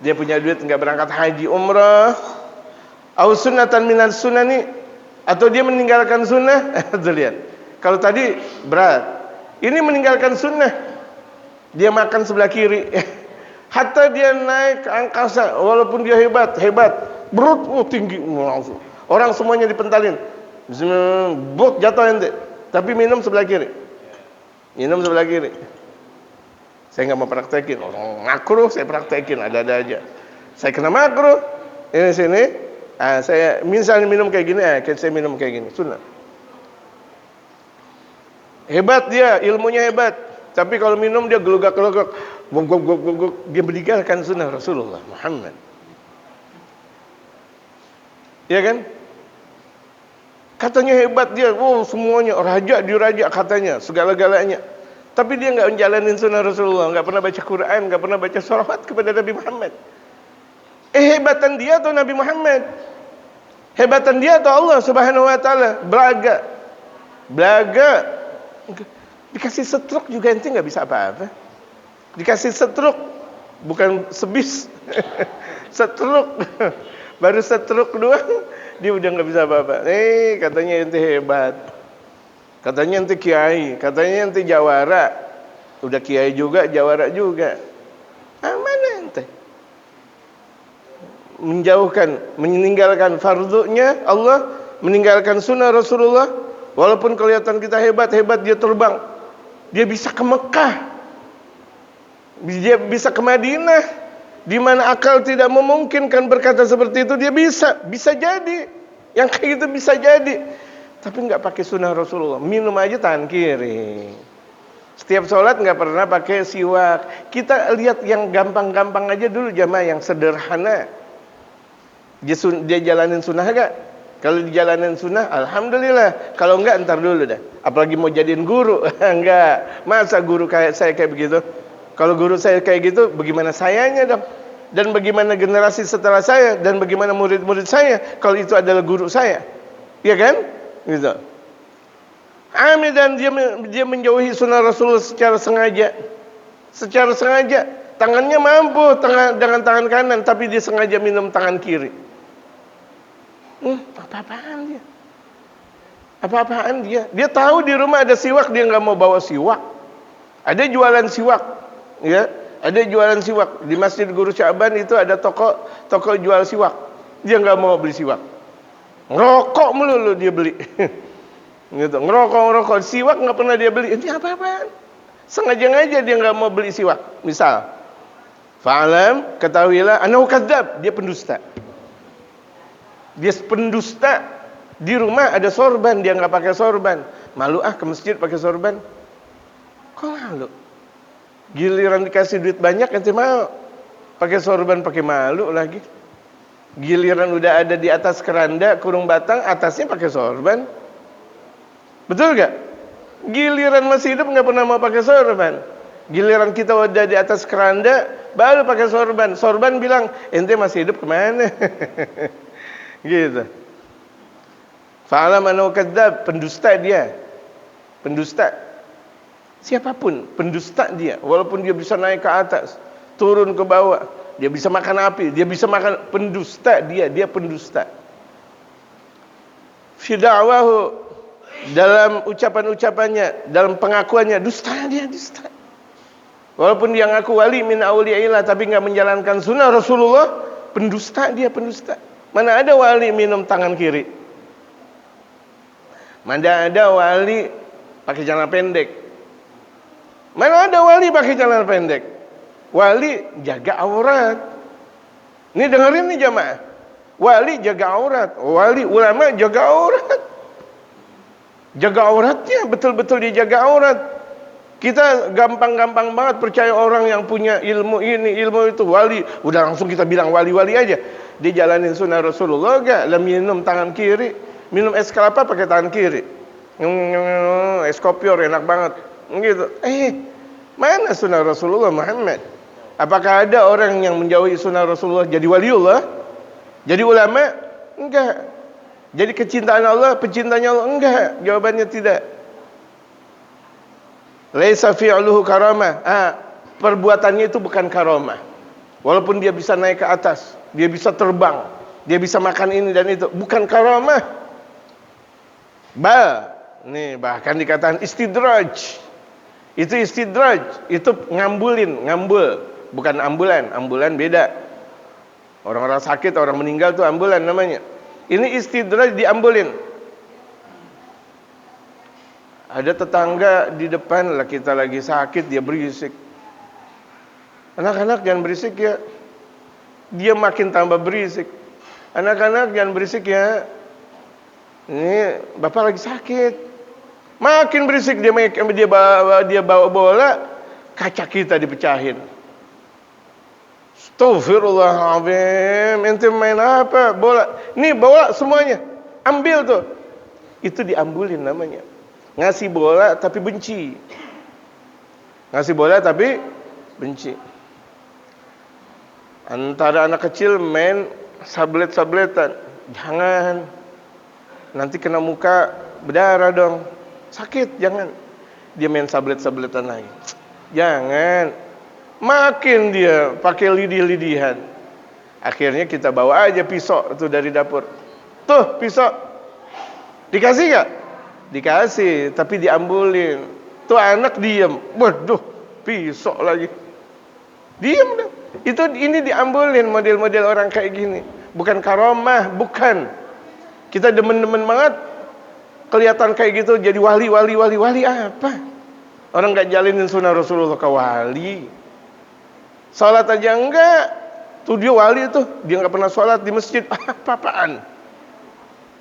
Dia punya duit enggak berangkat haji umrah. Au sunnatan minan sunani, atau dia meninggalkan sunnah. Tuh lihat. Kalau tadi berat, ini meninggalkan sunnah. Dia makan sebelah kiri. Hatta dia naik ke angkasa, walaupun dia hebat, berat, tinggi, langsung. Orang semuanya dipentalin. Bot jatuh ente. Tapi minum sebelah kiri. Minum sebelah kiri. Saya nggak mau praktekin. Orang makruh saya praktekin, ada-ada aja. Saya kena makruh. Ini sini. Saya misalnya minum kayak gini, saya minum kayak gini. Sunnah. Hebat dia, ilmunya hebat. Tapi kalau minum dia gelugak-gelugak. Dia meninggalkan sunnah Rasulullah Muhammad. Ya kan? Katanya hebat dia, semuanya raja diraja katanya, segala-galanya. Tapi dia nggak menjalanin sunnah Rasulullah, nggak pernah baca Quran, nggak pernah baca sholawat kepada Nabi Muhammad. Hebatan dia atau Nabi Muhammad? Hebatan dia atau Allah Subhanahu Wa Taala? Belaga. Dikasih setruk juga ente nggak bisa apa-apa. Dikasih setruk, bukan sebis, setruk. Baru setruk doang, dia udah nggak bisa apa-apa. Katanya ente hebat, katanya ente kiai, katanya ente jawara. Udah kiai juga, jawara juga. Mana ente? Meninggalkan fardunya Allah, meninggalkan sunnah Rasulullah. Walaupun kelihatan kita hebat, dia terbang. Dia bisa ke Mekah, dia bisa ke Madinah. Di mana akal tidak memungkinkan berkata seperti itu, dia bisa jadi. Yang kayak gitu bisa jadi. Tapi nggak pakai sunnah Rasulullah. Minum aja tangan kiri. Setiap sholat nggak pernah pakai siwak. Kita lihat yang gampang-gampang aja dulu jamaah, yang sederhana. Dia jalanin sunnah gak? Kalau dijalanin sunnah, alhamdulillah. Kalau enggak, ntar dulu dah. Apalagi mau jadiin guru, enggak. Masa guru kayak saya kayak begitu? Kalau guru saya kayak gitu, bagaimana sayanya dong? Dan bagaimana generasi setelah saya? Dan bagaimana murid-murid saya? Kalau itu adalah guru saya, ya kan? Gitu. Amidan dia menjauhi sunnah Rasulullah secara sengaja. Secara sengaja. Tangannya mampu dengan tangan kanan, tapi dia sengaja minum tangan kiri. Apa-apaan dia? Apa-apaan dia? Dia tahu di rumah ada siwak, dia nggak mau bawa siwak. Ada jualan siwak, ya. Ada jualan siwak di Masjid Guru Sya'ban itu, ada toko jual siwak. Dia nggak mau beli siwak. Ngerokok melulu dia beli. Gitu. Ngerokok. Siwak nggak pernah dia beli. Ini apa-apaan? Sengaja dia nggak mau beli siwak. Misal, fa'alam, ketahuilah, anahu kadzdzab, dia pendusta. Dia pendusta. Di rumah ada sorban, dia nggak pakai sorban. Malu ke masjid pakai sorban. Kok malu? Giliran dikasih duit banyak, ente mau pakai sorban, pakai malu lagi. Giliran udah ada di atas keranda, kurung batang, atasnya pakai sorban. Betul gak? Giliran masih hidup nggak pernah mau pakai sorban. Giliran kita udah di atas keranda, baru pakai sorban. Sorban bilang, ente masih hidup kemana? Gitu. Fa'alam annahu kadzdzab, pendusta dia. Pendusta. Siapapun, pendusta dia. Walaupun dia bisa naik ke atas, turun ke bawah, dia bisa makan api, dia bisa makan, pendusta dia pendusta. Fi da'wahu, dalam ucapan-ucapannya, dalam pengakuannya, dusta. Walaupun dia ngaku wali min auliyaillah, tapi nggak menjalankan sunnah Rasulullah, pendusta dia, pendusta. Mana ada wali minum tangan kiri? Mana ada wali pakai celana pendek? Mana ada wali pakai celana pendek? Wali jaga aurat. Ini dengerin nih jamaah. Wali jaga aurat, wali ulama jaga aurat. Jaga auratnya, betul-betul dijaga aurat. Kita gampang-gampang banget percaya orang yang punya ilmu ini, ilmu itu, wali. Udah langsung kita bilang wali-wali aja. Dia jalanin sunnah Rasulullah gak? Lah minum tangan kiri, minum es kelapa pakai tangan kiri. Es kopior enak banget. Gitu. Mana sunnah Rasulullah Muhammad? Apakah ada orang yang menjauhi sunnah Rasulullah jadi waliullah? Jadi ulama? Enggak. Jadi kecintaan Allah, pecintanya Allah? Enggak. Jawabannya tidak. Laisa fi'luhu karamah. Perbuatannya itu bukan karamah. Walaupun dia bisa naik ke atas, dia bisa terbang, dia bisa makan ini dan itu, bukan karamah. Nih, bahkan dikatakan istidraj. Itu istidraj, itu ngambul. Bukan ambulan, ambulan beda. Orang-orang sakit, orang meninggal tuh ambulan namanya. Ini istidraj, diambulin. Ada tetangga di depan lah, kita lagi sakit, dia berisik. Anak-anak jangan berisik ya. Dia makin tambah berisik. Anak-anak jangan berisik ya. Ini bapak lagi sakit. Makin berisik dia bawa bola, kaca kita dipecahin. Astagfirullahaladzim, ente main apa? Bola. Nih bola semuanya. Ambil tuh. Itu diambulin namanya. Ngasih bola tapi benci. Ngasih bola tapi benci. Antara anak kecil main sablet-sabletan. Jangan. Nanti kena muka berdarah dong. Sakit, jangan. Dia main sablet-sabletan lagi. Jangan. Makin dia pakai lidih-lidihan. Akhirnya kita bawa aja pisau itu dari dapur. Tuh pisau. Dikasih gak? Dikasih, tapi diambulin. Tuh anak diem. Waduh, pisau lagi. Diem dah. Ini diambulin model-model orang kayak gini. Bukan karomah, bukan. Kita demen-demen banget kelihatan kayak gitu jadi wali apa? Orang gak jalinin sunnah Rasulullah ke wali. Salat aja enggak. Tuh dia wali tuh, dia enggak pernah salat di masjid, apa-apaan.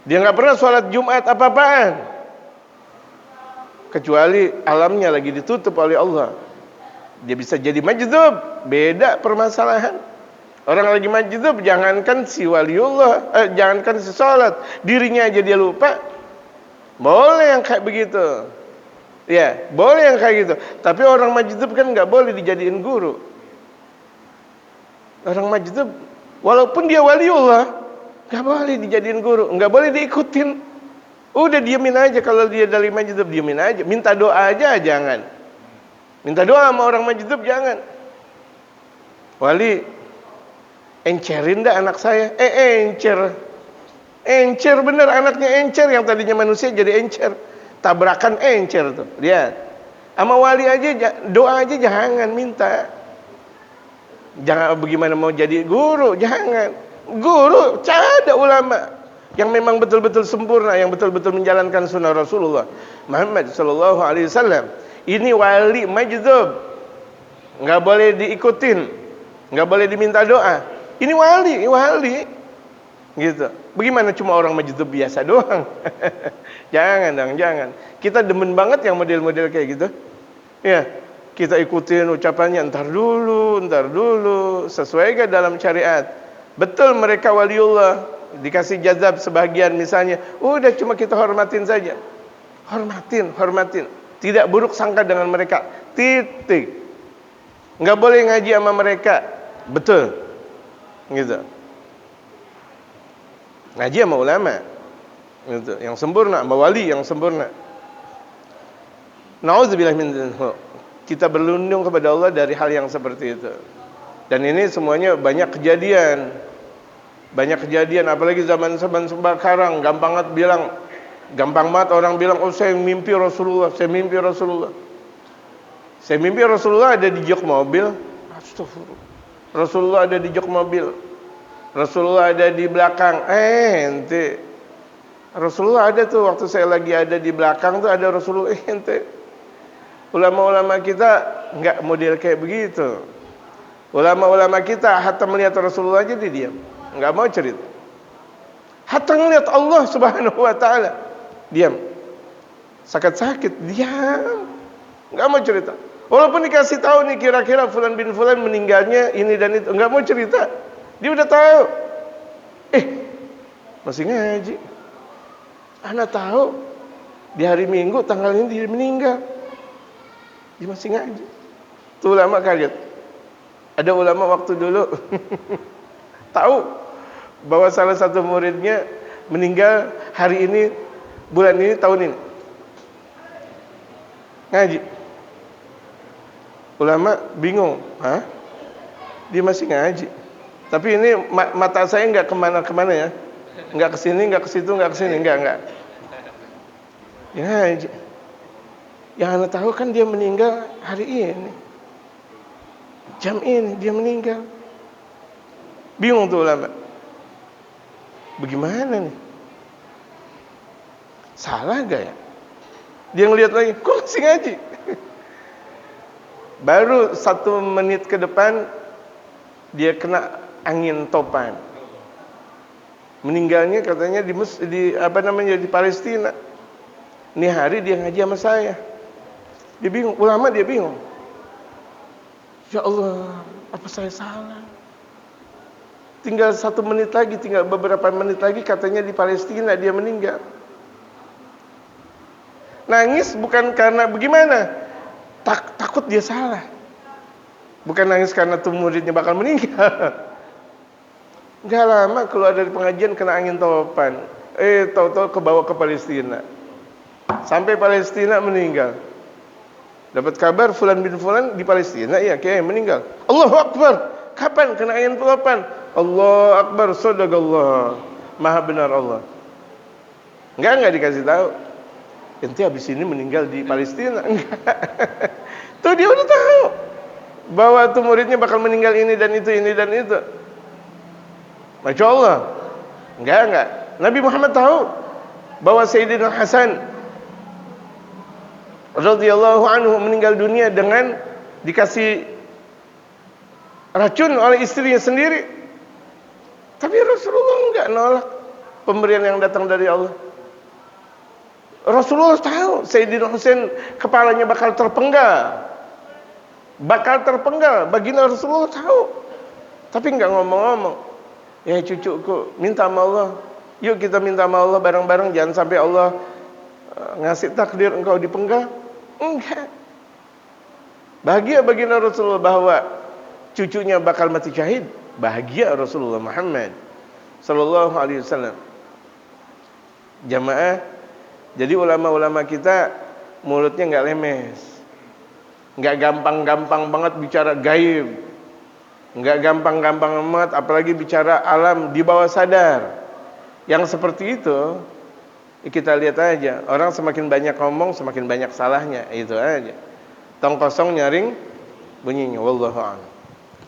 Dia enggak pernah salat Jumat, apa-apaan. Kecuali alamnya lagi ditutup oleh Allah. Dia bisa jadi majdzub, beda permasalahan. Orang lagi majdzub, jangankan si waliullah, jangankan si salat, dirinya aja dia lupa. Boleh yang kayak begitu. Ya, boleh yang kayak gitu. Tapi orang majdzub kan enggak boleh dijadiin guru. Orang majdzub, walaupun dia waliullah, nggak boleh dijadiin guru, nggak boleh diikutin. Udah diemin aja kalau dia dari majdzub, diemin aja. Minta doa aja jangan. Minta doa sama orang majdzub jangan. Wali, encerin dah anak saya. Encer bener anaknya encer, yang tadinya manusia jadi encer. Tabrakan encer tuh. Lihat. Sama wali aja doa aja jangan minta. Jangan bagaimana mau jadi guru, jangan. Guru, ada ulama yang memang betul-betul sempurna, yang betul-betul menjalankan sunnah Rasulullah Muhammad sallallahu alaihi wasallam. Ini wali majdzub. Enggak boleh diikutin, enggak boleh diminta doa. Ini wali. Gitu. Bagaimana cuma orang majdzub biasa doang? Jangan dong, jangan. Kita demen banget yang model-model kayak gitu. Ya. Kita ikutin ucapannya, ntar dulu, sesuai gak dalam syariat. Betul mereka waliullah, dikasih jazab sebagian misalnya, udah cuma kita hormatin saja. Hormatin. Tidak buruk sangka dengan mereka. Titik. Nggak boleh ngaji sama mereka. Betul. Gitu. Ngaji sama ulama. Gitu. Yang sempurna, sama wali yang sempurna. Nauzubillah min dzalik. Kita berlindung kepada Allah dari hal yang seperti itu. Dan ini semuanya banyak kejadian. Apalagi zaman sekarang gampang banget orang bilang, oh saya mimpi Rasulullah. Saya mimpi Rasulullah ada di jok mobil. Astagfirullah. Rasulullah ada di jok mobil. Rasulullah ada di belakang. Ente. Rasulullah ada tuh waktu saya lagi ada di belakang tuh ada Rasulullah. Ente. Ulama-ulama kita enggak model kayak begitu. Ulama-ulama kita hatta melihat Rasulullah aja dia diam, enggak mau cerita. Hatta melihat Allah Subhanahu wa taala, diam. Sakit-sakit, diam. Enggak mau cerita. Walaupun dikasih tahu nih kira-kira fulan bin fulan meninggalnya ini dan itu, enggak mau cerita. Dia udah tahu. Masih ngaji. Ana tahu di hari Minggu tanggal ini dia meninggal. Dia masih ngaji. Tuh ulama kaget. Ada ulama waktu dulu tahu bahwa salah satu muridnya meninggal hari ini, bulan ini, tahun ini. Ngaji. Ulama bingung. Hah? Dia masih ngaji. Tapi ini mata saya enggak kemana-kemana ya. Enggak ke sini, enggak ke situ, enggak ke sini, enggak. Dia ngaji. Yang ana tahu kan dia meninggal hari ini. Jam ini dia meninggal. Bingung tuh ulama. Bagaimana nih? Salah gak ya? Dia ngelihat lagi, kok masih ngaji? Baru 1 menit ke depan dia kena angin topan. Meninggalnya katanya di Palestina. Ini hari dia ngaji sama saya. Dia bingung, ulama dia bingung. Ya Allah, apa saya salah? Tinggal 1 menit lagi, tinggal beberapa menit lagi katanya di Palestina dia meninggal. Nangis bukan karena bagaimana? Takut dia salah. Bukan nangis karena tuh muridnya bakal meninggal. Enggak lama keluar dari pengajian kena angin topan. Tahu-tahu kebawa ke Palestina. Sampai Palestina meninggal. Dapat kabar fulan bin fulan di Palestina, iya kayak meninggal. Allahu Akbar. Kapan kena angin topan? Allahu Akbar, sadaqallah. Maha benar Allah. Enggak dikasih tahu. Ente habis ini meninggal di Palestina. Enggak. Tuh dia udah tahu bahwa tuh muridnya bakal meninggal ini dan itu. Masya Allah. Enggak. Nabi Muhammad tahu bahwa Sayyidina Hasan radhiyallahu anhu meninggal dunia dengan dikasih racun oleh istrinya sendiri. Tapi Rasulullah enggak nolak pemberian yang datang dari Allah. Rasulullah tahu Sayyidina Husain kepalanya bakal terpenggal. Baginda Rasulullah tahu. Tapi enggak ngomong-ngomong. Ya cucuku, minta sama Allah. Yuk kita minta sama Allah bareng-bareng, jangan sampai Allah ngasih takdir engkau dipenggal. Enggak. Bahagia baginda Rasulullah bahwa cucunya bakal mati syahid. Bahagia Rasulullah Muhammad sallallahu alaihi wasallam. Jamaah, jadi ulama-ulama kita mulutnya enggak lemes. Enggak gampang-gampang banget bicara gaib. Enggak gampang-gampang amat apalagi bicara alam di bawah sadar. Yang seperti itu kita lihat aja, orang semakin banyak ngomong semakin banyak salahnya, itu aja. Tong kosong nyaring bunyinya, wallahu a'lam.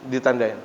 Ditandain.